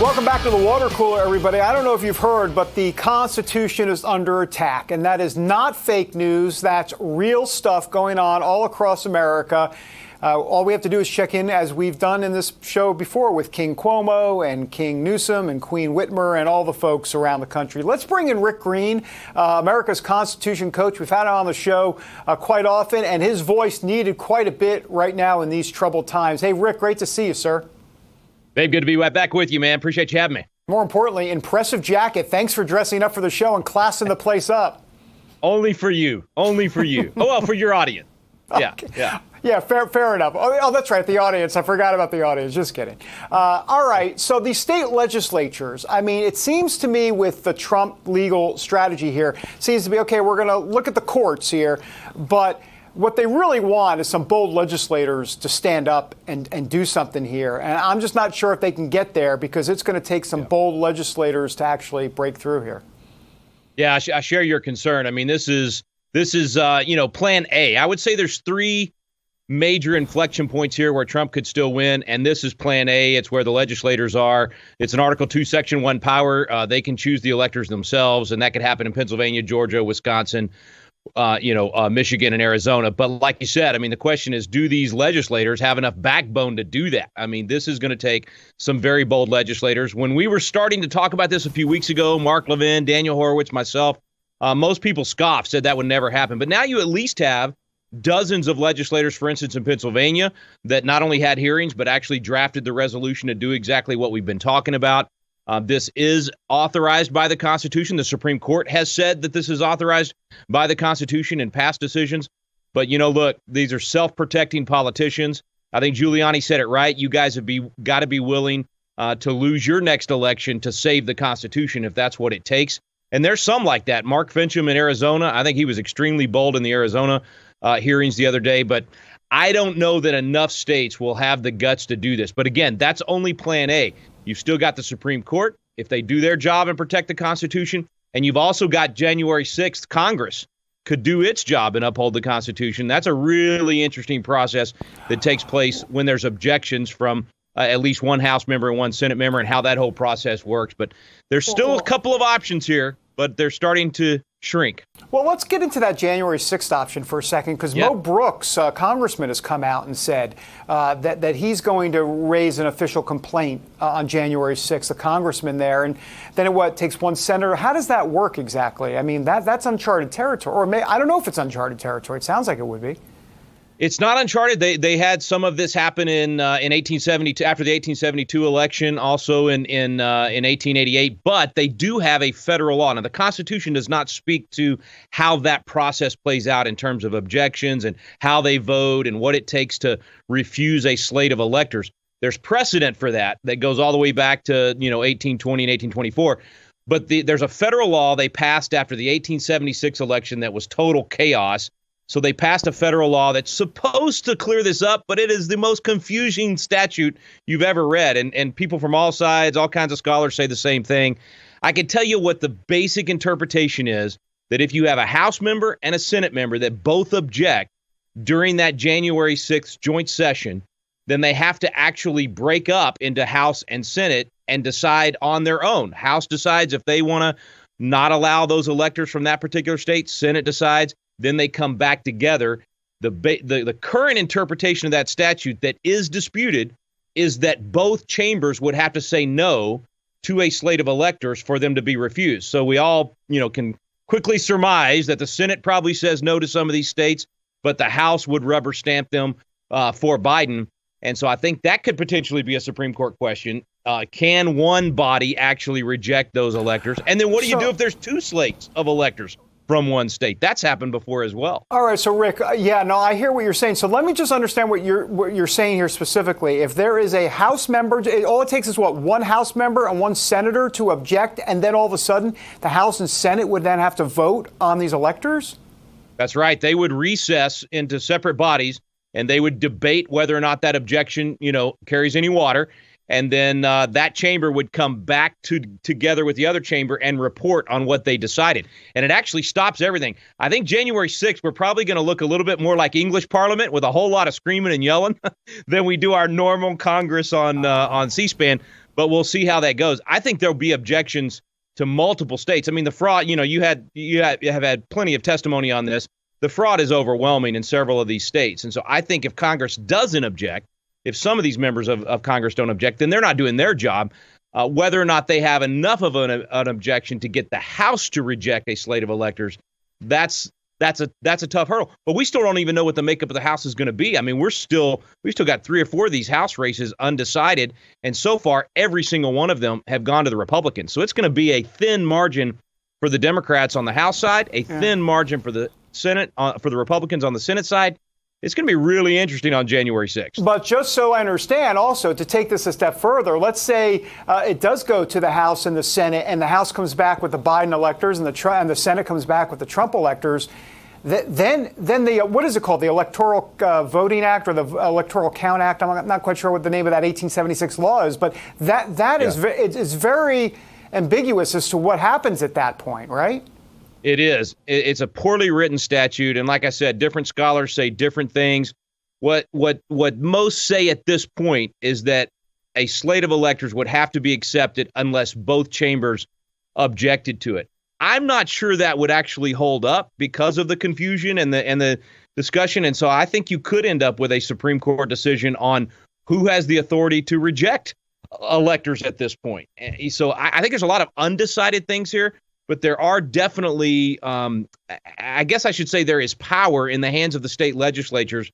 Speaker 3: Welcome back to the water cooler, everybody. I don't know if you've heard, but the Constitution is under attack, and that is not fake news. That's real stuff going on all across America. All we have to do is check in, as we've done in this show before, with King Cuomo and King Newsom and Queen Whitmer and all the folks around the country. Let's bring in Rick Green, America's Constitution coach. We've had him on the show quite often, and his voice needed quite a bit right now in these troubled times. Hey, Rick, great to see you, sir.
Speaker 20: Dave, good to be right back with you, man. Appreciate you having me.
Speaker 3: More importantly, impressive jacket. Thanks for dressing up for the show and classing the place up.
Speaker 20: Only for you. Only for you. Oh, well, for your audience. Yeah,
Speaker 3: okay.
Speaker 20: Yeah.
Speaker 3: Yeah, fair enough. Oh, that's right, the audience. I forgot about the audience. Just kidding. All right, so the state legislatures, I mean, it seems to me with the Trump legal strategy here, seems to be, okay, we're going to look at the courts here, but What they really want is some bold legislators to stand up and do something here. And I'm just not sure if they can get there because it's going to take some bold legislators to actually break through here.
Speaker 20: Yeah, I share your concern. I mean, this is plan A. I would say there's three major inflection points here where Trump could still win, and this is plan A. It's where the legislators are. It's an Article 2, Section 1 power. They can choose the electors themselves, and that could happen in Pennsylvania, Georgia, Wisconsin, Michigan and Arizona. But like you said, I mean, the question is, do these legislators have enough backbone to do that? I mean, this is going to take some very bold legislators. When we were starting to talk about this a few weeks ago, Mark Levin, Daniel Horowitz, myself, most people scoffed, said that would never happen. But now you at least have dozens of legislators, for instance, in Pennsylvania, that not only had hearings, but actually drafted the resolution to do exactly what we've been talking about. This is authorized by the Constitution. The Supreme Court has said that this is authorized by the Constitution in past decisions. But, look, these are self-protecting politicians. I think Giuliani said it right. You guys have got to be willing to lose your next election to save the Constitution if that's what it takes. And there's some like that. Mark Fincham in Arizona, I think he was extremely bold in the Arizona hearings the other day. But I don't know that enough states will have the guts to do this. But again, that's only plan A. You've still got the Supreme Court, if they do their job and protect the Constitution. And you've also got January 6th, Congress could do its job and uphold the Constitution. That's a really interesting process that takes place when there's objections from at least one House member and one Senate member and how that whole process works. But there's still a couple of options here, but they're starting to shrink.
Speaker 3: Well, let's get into that January 6th option for a second, because Mo Brooks, congressman, has come out and said that he's going to raise an official complaint on January 6th, the congressman there. And then it takes one senator. How does that work exactly? I mean, that's uncharted territory. Or I don't know if it's uncharted territory. It sounds like it would be.
Speaker 20: It's not uncharted. They had some of this happen in 1872, after the 1872 election, also in 1888. But they do have a federal law. Now, the Constitution does not speak to how that process plays out in terms of objections and how they vote and what it takes to refuse a slate of electors. There's precedent for that goes all the way back to 1820 and 1824. But there's a federal law they passed after the 1876 election that was total chaos. So they passed a federal law that's supposed to clear this up, but it is the most confusing statute you've ever read. And people from all sides, all kinds of scholars say the same thing. I can tell you what the basic interpretation is, that if you have a House member and a Senate member that both object during that January 6th joint session, then they have to actually break up into House and Senate and decide on their own. House decides if they want to not allow those electors from that particular state. Senate decides. Then they come back together. The current interpretation of that statute that is disputed is that both chambers would have to say no to a slate of electors for them to be refused. So we all, can quickly surmise that the Senate probably says no to some of these states, but the House would rubber stamp them for Biden. And so I think that could potentially be a Supreme Court question. Can one body actually reject those electors? And then what do you do if there's two slates of electors from one state? That's happened before as well.
Speaker 3: All right, so Rick, I hear what you're saying. So let me just understand what you're saying here specifically. If there is a House member, all it takes is one House member and one senator to object, and then all of a sudden the House and Senate would then have to vote on these electors?
Speaker 20: That's right. They would recess into separate bodies, and they would debate whether or not that objection, carries any water. And then that chamber would come back together with the other chamber and report on what they decided. And it actually stops everything. I think January 6th, we're probably going to look a little bit more like English Parliament with a whole lot of screaming and yelling than we do our normal Congress on C-SPAN. But we'll see how that goes. I think there'll be objections to multiple states. I mean, the fraud, you have had plenty of testimony on this. The fraud is overwhelming in several of these states. And so I think if Congress doesn't object, if some of these members of Congress don't object, then they're not doing their job. Whether or not they have enough of an objection to get the House to reject a slate of electors, that's a tough hurdle. But we still don't even know what the makeup of the House is going to be. I mean, we still got 3 or 4 of these House races undecided, and so far every single one of them have gone to the Republicans. So it's going to be a thin margin for the Democrats on the House side, a thin margin for the Senate, for the Republicans on the Senate side. It's going to be really interesting on January 6th.
Speaker 3: But just so I understand, also, to take this a step further, let's say it does go to the House and the Senate, and the House comes back with the Biden electors, and the Senate comes back with the Trump electors. Then the what is it called? The Electoral Voting Act or the Electoral Count Act? I'm not quite sure what the name of that 1876 law is, but that is very ambiguous as to what happens at that point, right?
Speaker 20: It is. It's a poorly written statute, and like I said, different scholars say different things. What most say at this point is that a slate of electors would have to be accepted unless both chambers objected to it. I'm not sure that would actually hold up because of the confusion and the discussion. And so I think you could end up with a Supreme Court decision on who has the authority to reject electors at this point. So I think there's a lot of undecided things here, but there are definitely, I guess I should say there is power in the hands of the state legislatures.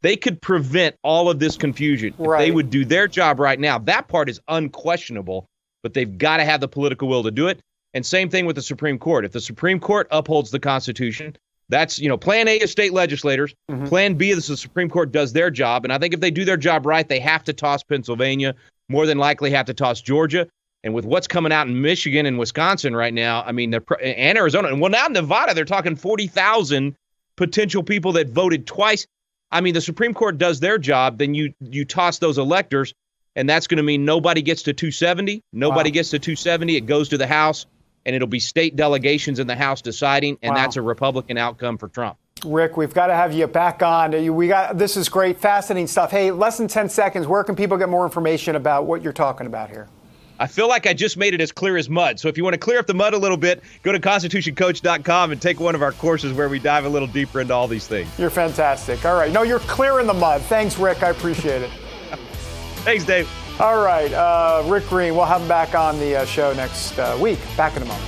Speaker 20: They could prevent all of this confusion if they would do their job right now. That part is unquestionable, but they've got to have the political will to do it. And same thing with the Supreme Court. If the Supreme Court upholds the Constitution, that's, plan A is state legislators. Mm-hmm. Plan B is the Supreme Court does their job. And I think if they do their job right, they have to toss Pennsylvania, more than likely have to toss Georgia. And with what's coming out in Michigan and Wisconsin right now, and Arizona, and now in Nevada, they're talking 40,000 potential people that voted twice. I mean, the Supreme Court does their job, then you toss those electors, and that's going to mean nobody gets to 270. Nobody gets to 270. It goes to the House. And it'll be state delegations in the House deciding, and that's a Republican outcome for Trump.
Speaker 3: Rick, we've got to have you back on. This is great, fascinating stuff. Hey, less than 10 seconds. Where can people get more information about what you're talking about here?
Speaker 20: I feel like I just made it as clear as mud. So if you want to clear up the mud a little bit, go to constitutioncoach.com and take one of our courses where we dive a little deeper into all these things.
Speaker 3: You're fantastic. All right. No, you're clear in the mud. Thanks, Rick. I appreciate it.
Speaker 20: Thanks, Dave.
Speaker 3: All right, Rick Green, we'll have him back on the show next week. Back in a moment.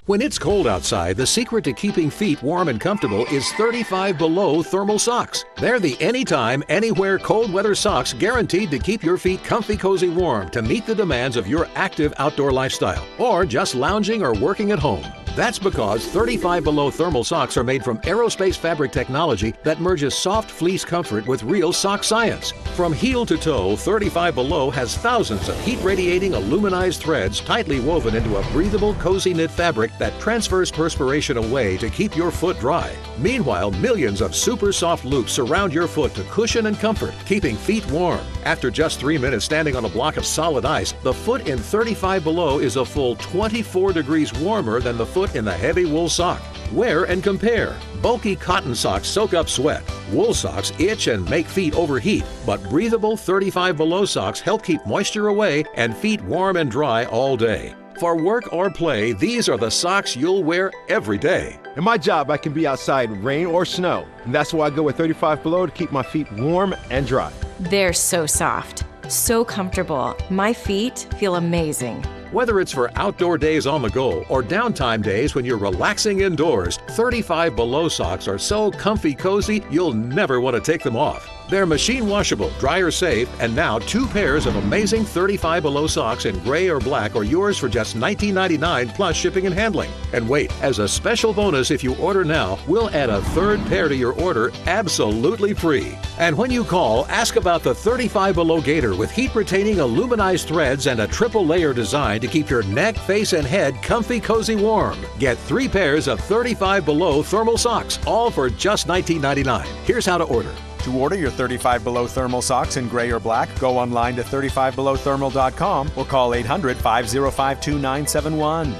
Speaker 21: When it's cold outside, the secret to keeping feet warm and comfortable is 35 Below thermal socks. They're the anytime, anywhere cold weather socks guaranteed to keep your feet comfy, cozy, warm to meet the demands of your active outdoor lifestyle or just lounging or working at home. That's because 35 Below thermal socks are made from aerospace fabric technology that merges soft fleece comfort with real sock science. From heel to toe, 35 Below has thousands of heat-radiating aluminized threads tightly woven into a breathable, cozy knit fabric that transfers perspiration away to keep your foot dry. Meanwhile, millions of super soft loops surround your foot to cushion and comfort, keeping feet warm. After just 3 minutes standing on a block of solid ice, the foot in 35 Below is a full 24 degrees warmer than the foot in the heavy wool sock. Wear and compare. Bulky cotton socks soak up sweat. Wool socks itch and make feet overheat. But breathable 35 Below socks help keep moisture away and feet warm and dry all day. For work or play, these are the socks you'll wear every day.
Speaker 22: In my job, I can be outside rain or snow. And that's why I go with 35 Below to keep my feet warm and dry.
Speaker 23: They're so soft, so comfortable. My feet feel amazing.
Speaker 21: Whether it's for outdoor days on the go or downtime days when you're relaxing indoors, 35 Below socks are so comfy cozy you'll never want to take them off. They're machine washable, dryer safe, and now 2 pairs of amazing 35 Below socks in gray or black are yours for just $19.99 plus shipping and handling. And wait, as a special bonus if you order now, we'll add a 3rd pair to your order absolutely free. And when you call, ask about the 35 Below Gator with heat-retaining aluminized threads and a triple layer design to keep your neck, face, and head comfy, cozy, warm. Get 3 pairs of 35 Below thermal socks, all for just $19.99. Here's how to order.
Speaker 24: To order your 35 Below thermal socks in gray or black, go online to 35belowthermal.com or call 800-505-2971.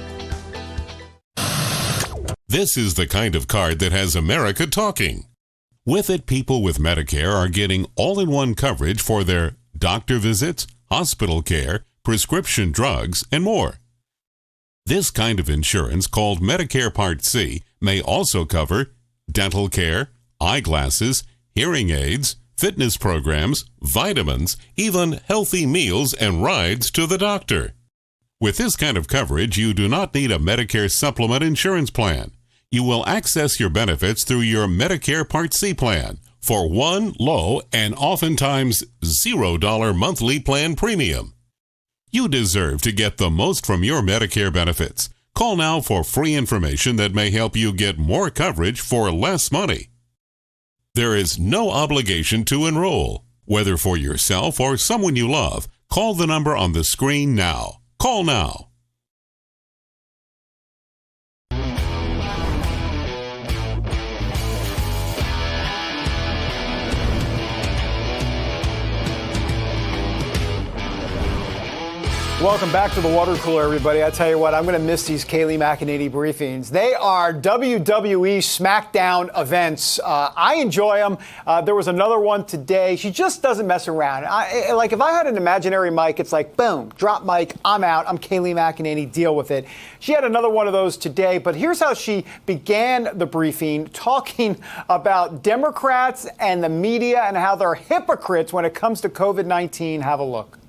Speaker 14: This is the kind of card that has America talking. With it, people with Medicare are getting all-in-one coverage for their doctor visits, hospital care, prescription drugs, and more. This kind of insurance, called Medicare Part C, may also cover dental care, eyeglasses, hearing aids, fitness programs, vitamins, even healthy meals and rides to the doctor. With this kind of coverage, you do not need a Medicare supplement insurance plan. You will access your benefits through your Medicare Part C plan for one low and oftentimes $0 monthly plan premium. You deserve to get the most from your Medicare benefits. Call now for free information that may help you get more coverage for less money. There is no obligation to enroll. Whether for yourself or someone you love, call the number on the screen now. Call now.
Speaker 3: Welcome back to the water cooler, everybody. I tell you what, I'm going to miss these Kayleigh McEnany briefings. They are WWE SmackDown events. I enjoy them. There was another one today. She just doesn't mess around. Like if I had an imaginary mic, it's like, boom, drop mic, I'm out. I'm Kayleigh McEnany, deal with it. She had another one of those today, but here's how she began the briefing, talking about Democrats and the media and how they're hypocrites when it comes to COVID-19. Have a look.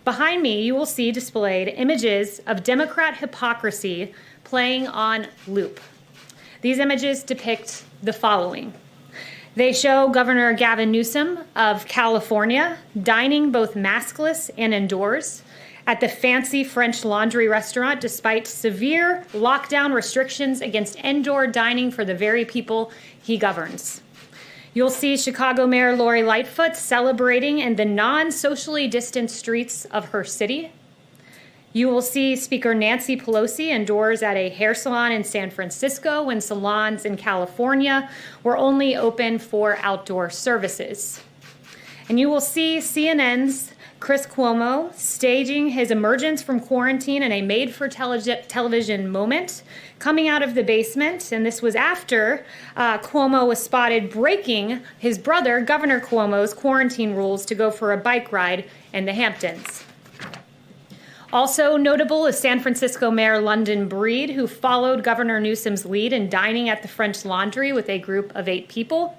Speaker 4: Behind me, you will see displayed images of Democrat hypocrisy playing on loop. These images depict the following. They show Governor Gavin Newsom of California dining both maskless and indoors at the fancy French Laundry restaurant despite severe lockdown restrictions against indoor dining for the very people he governs. You'll see Chicago Mayor Lori Lightfoot celebrating in the non-socially distant streets of her city. You will see Speaker Nancy Pelosi indoors at a hair salon in San Francisco when salons in California were only open for outdoor services. And you will see CNN's Chris Cuomo staging his emergence from quarantine in a made-for-television moment, coming out of the basement. And this was after Cuomo was spotted breaking his brother, Governor Cuomo's quarantine rules to go for a bike ride in the Hamptons. Also notable is San Francisco Mayor London Breed, who followed Governor Newsom's lead in dining at the French Laundry with a group of 8 people.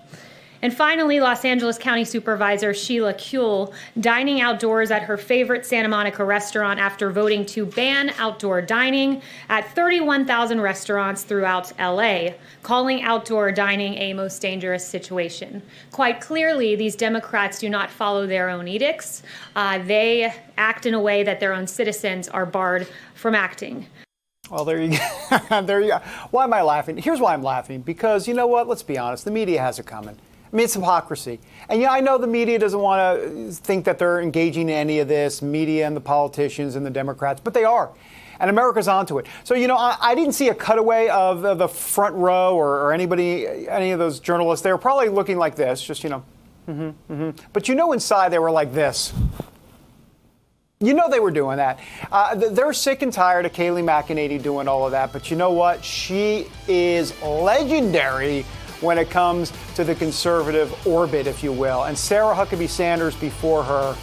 Speaker 4: And finally, Los Angeles County Supervisor Sheila Kuehl dining outdoors at her favorite Santa Monica restaurant after voting to ban outdoor dining at 31,000 restaurants throughout LA, calling outdoor dining a most dangerous situation. Quite clearly, these Democrats do not follow their own edicts. They act in a way that their own citizens are barred from acting.
Speaker 3: Well, there you go. There you go. Why am I laughing? Here's why I'm laughing. Because you know what? Let's be honest. The media has it coming. I mean, it's hypocrisy. And yeah, I know the media doesn't want to think that they're engaging in any of this, media and the politicians and the Democrats, but they are. And America's onto it. So, you know, I didn't see a cutaway of the front row or any of those journalists. They were probably looking like this, just, you know, But you know, inside they were like this. You know they were doing that. They're sick and tired of Kayleigh McEnany doing all of that. But you know what? She is legendary when it comes to the conservative orbit, if you will. And Sarah Huckabee Sanders before her.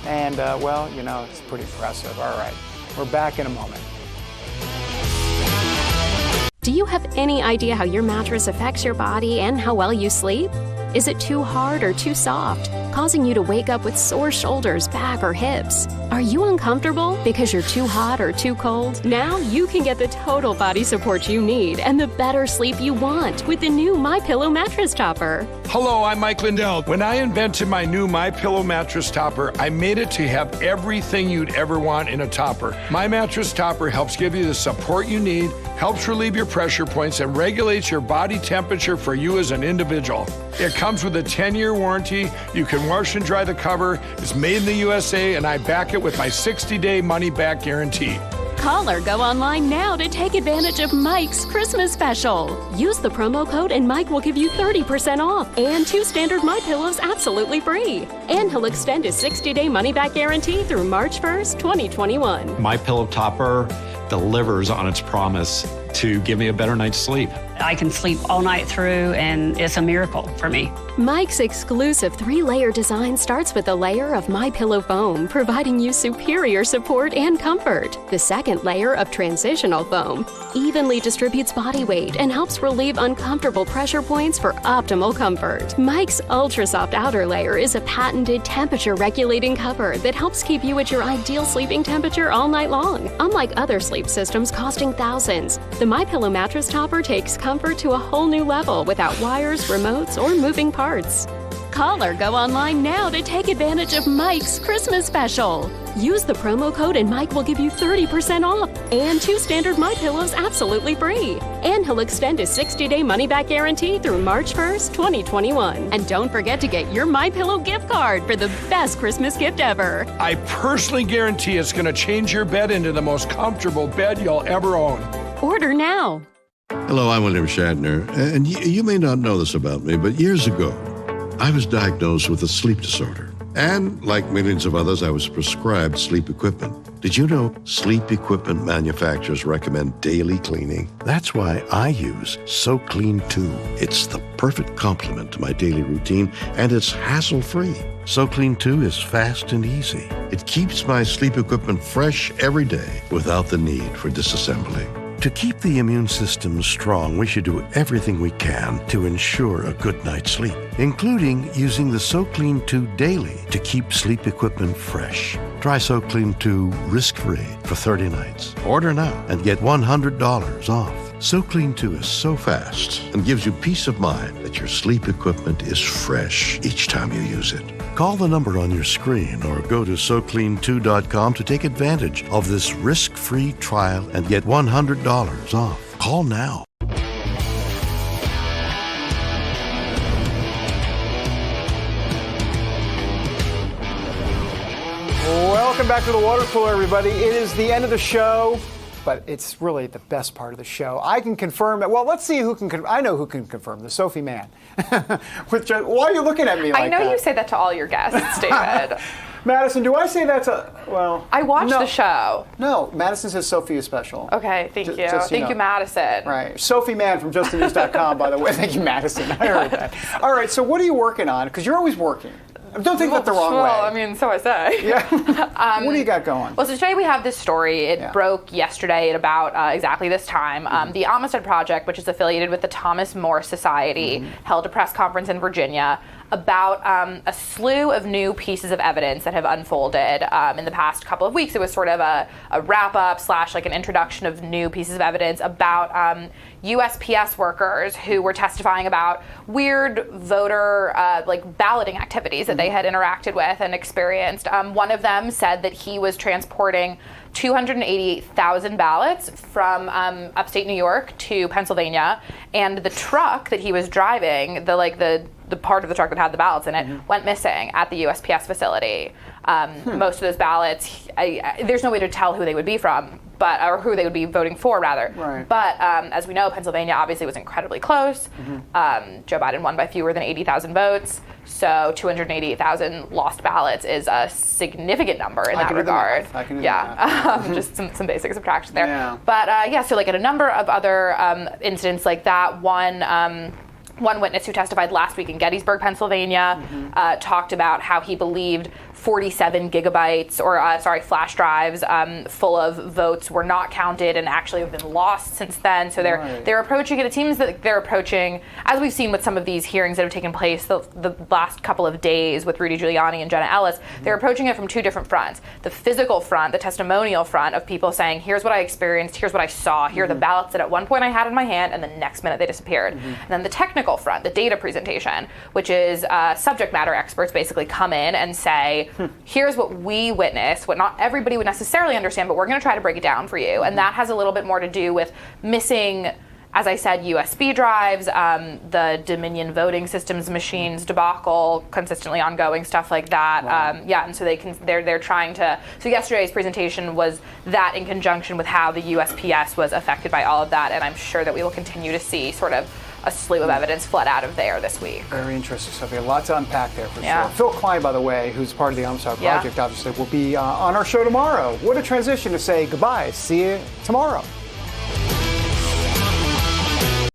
Speaker 3: And, well, you know, it's pretty impressive. All right. We're back in a moment.
Speaker 1: Do you have any idea how your mattress affects your body and how well you sleep? Is it too hard or too soft, causing you to wake up with sore shoulders, back, or hips? Are you uncomfortable because you're too hot or too cold? Now you can get the total body support you need and the better sleep you want with the new MyPillow mattress topper.
Speaker 2: Hello, I'm Mike Lindell. When I invented my new MyPillow mattress topper, I made it to have everything you'd ever want in a topper. My mattress topper helps give you the support you need, helps relieve your pressure points, and regulates your body temperature for you as an individual. It comes with a 10-year warranty. You can wash and dry the cover. It's made in the USA, and I back it with my 60-day money-back guarantee.
Speaker 1: Call or go online now to take advantage of Mike's Christmas special. Use the promo code and Mike will give you 30% off and 2 standard MyPillows absolutely free. And he'll extend his 60-day money-back guarantee through March 1st, 2021.
Speaker 5: MyPillow topper delivers on its promise to give me a better night's sleep.
Speaker 6: I can sleep all night through, and it's a miracle for me.
Speaker 1: Mike's exclusive 3-layer design starts with a layer of MyPillow foam, providing you superior support and comfort. The second layer of transitional foam evenly distributes body weight and helps relieve uncomfortable pressure points for optimal comfort. Mike's ultra soft outer layer is a patented temperature-regulating cover that helps keep you at your ideal sleeping temperature all night long. Unlike other sleep systems costing thousands, the MyPillow mattress topper takes comfort to a whole new level without wires, remotes, or moving parts. Call or go online now to take advantage of Mike's Christmas special. Use the promo code and Mike will give you 30% off and 2 standard MyPillows absolutely free. And he'll extend his 60-day money-back guarantee through March 1st, 2021. And don't forget to get your MyPillow gift card for the best Christmas gift ever.
Speaker 2: I personally guarantee it's going to change your bed into the most comfortable bed you'll ever own.
Speaker 1: Order now.
Speaker 7: Hello, I'm William Shatner, and you may not know this about me, but years ago, I was diagnosed with a sleep disorder. And like millions of others, I was prescribed sleep equipment. Did you know sleep equipment manufacturers recommend daily cleaning? That's why I use SoClean 2. It's the perfect complement to my daily routine, and it's hassle-free. SoClean 2 is fast and easy. It keeps my sleep equipment fresh every day without the need for disassembly. To keep the immune system strong, we should do everything we can to ensure a good night's sleep, including using the SoClean 2 daily to keep sleep equipment fresh. Try SoClean 2 risk-free for 30 nights. Order now and get $100 off. SoClean 2 is so fast and gives you peace of mind that your sleep equipment is fresh each time you use it. Call the number on your screen or go to SoClean2.com to take advantage of this risk-free trial and get $100 off. Call now.
Speaker 3: Welcome back to the Water Cooler, everybody. It is the end of the show, but it's really the best part of the show. I can confirm it. Well, let's see who can. I know who can confirm this. Sophie Mann. Why are you looking at me like that?
Speaker 9: I know you say that to all your guests, David.
Speaker 3: Madison, do I say that to, well...
Speaker 9: I watched the show.
Speaker 3: No, Madison says Sophie is special.
Speaker 9: Okay, thank you. Thank you, Madison.
Speaker 3: Right. Sophie Mann from JustTheNews.com, by the way. Thank you, Madison. I heard that. All right, so what are you working on? Because you're always working. Don't think that the wrong way.
Speaker 9: Well, I mean, so I say.
Speaker 3: Yeah. What do you got going?
Speaker 9: Well, so today we have this story. It broke yesterday at about exactly this time. The Amistad Project, which is affiliated with the Thomas More Society, held a press conference in Virginia about a slew of new pieces of evidence that have unfolded in the past couple of weeks. It was sort of a wrap-up / like an introduction of new pieces of evidence about USPS workers who were testifying about weird voter like balloting activities that they had interacted with and experienced. One of them said that he was transporting 288,000 ballots from upstate New York to Pennsylvania, and the truck that he was driving, the part of the truck that had the ballots in it, went missing at the USPS facility. Most of those ballots, there's no way to tell who they would be from, or who they would be voting for, rather.
Speaker 3: Right.
Speaker 9: But as we know, Pennsylvania obviously was incredibly close. Joe Biden won by fewer than 80,000 votes. So 288,000 lost ballots is a significant number in that regard.
Speaker 3: I can do that.
Speaker 9: Just some basic subtraction there.
Speaker 3: Yeah.
Speaker 9: But so like at a number of other incidents like that, one witness who testified last week in Gettysburg, Pennsylvania, talked about how he believed 47 gigabytes flash drives full of votes were not counted and actually have been lost since then. So they're approaching it. It seems that they're approaching, as we've seen with some of these hearings that have taken place the last couple of days with Rudy Giuliani and Jenna Ellis, they're approaching it from two different fronts. The physical front, the testimonial front of people saying, here's what I experienced, here's what I saw, here are the ballots that at one point I had in my hand and the next minute they disappeared. And then the technical front, the data presentation, which is subject matter experts basically come in and say, here's what we witnessed, what not everybody would necessarily understand, but we're going to try to break it down for you. And that has a little bit more to do with missing, as I said, USB drives, the Dominion voting systems machines debacle, consistently ongoing stuff like that.
Speaker 3: Wow.
Speaker 9: And so they're trying to. So yesterday's presentation was that in conjunction with how the USPS was affected by all of that, and I'm sure that we will continue to see sort of a slew of evidence flood out of there this week.
Speaker 3: Very interesting stuff. A lot to unpack there for sure. Phil Klein, by the way, who's part of the Amistad Project, obviously, will be on our show tomorrow. What a transition to say goodbye. See you tomorrow.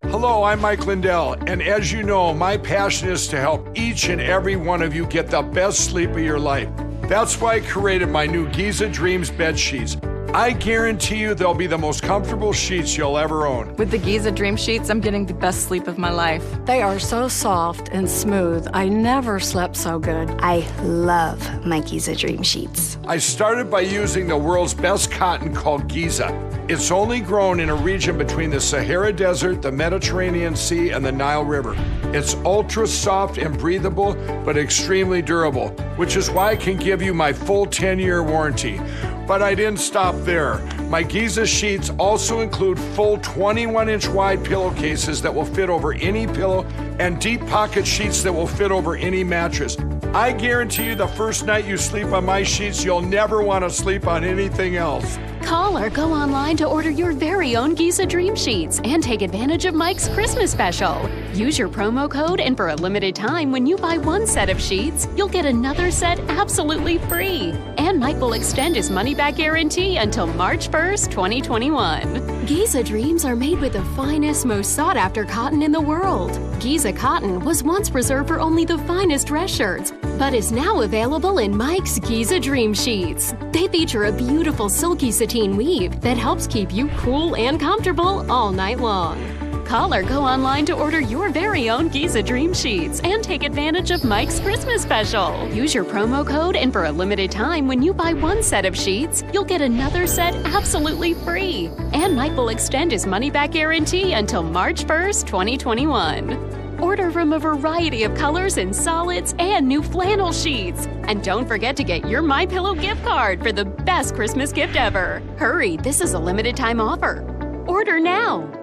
Speaker 2: Hello, I'm Mike Lindell, and as you know, my passion is to help each and every one of you get the best sleep of your life. That's why I created my new Giza Dreams bed sheets. I guarantee you they'll be the most comfortable sheets you'll ever own.
Speaker 10: With the Giza Dream Sheets, I'm getting the best sleep of my life.
Speaker 11: They are so soft and smooth. I never slept so good.
Speaker 12: I love my Giza Dream Sheets.
Speaker 2: I started by using the world's best cotton called Giza. It's only grown in a region between the Sahara Desert, the Mediterranean Sea, and the Nile River. It's ultra soft and breathable, but extremely durable, which is why I can give you my full 10-year warranty. But I didn't stop there. My Giza sheets also include full 21-inch wide pillowcases that will fit over any pillow and deep pocket sheets that will fit over any mattress. I guarantee you the first night you sleep on my sheets, you'll never want to sleep on anything else.
Speaker 1: Call or go online to order your very own Giza Dream Sheets and take advantage of Mike's Christmas special. Use your promo code, and for a limited time, when you buy one set of sheets, you'll get another set absolutely free. And Mike will extend his money-back guarantee until March 1st, 2021. Giza Dreams are made with the finest, most sought-after cotton in the world. Giza cotton was once reserved for only the finest dress shirts, but is now available in Mike's Giza Dream Sheets. They feature a beautiful silky sateen weave that helps keep you cool and comfortable all night long. Call or go online to order your very own Giza Dream Sheets and take advantage of Mike's Christmas special. Use your promo code, and for a limited time, when you buy one set of sheets, you'll get another set absolutely free. And Mike will extend his money-back guarantee until March 1st, 2021. Order from a variety of colors and solids and new flannel sheets. And don't forget to get your MyPillow gift card for the best Christmas gift ever. Hurry, this is a limited time offer. Order now.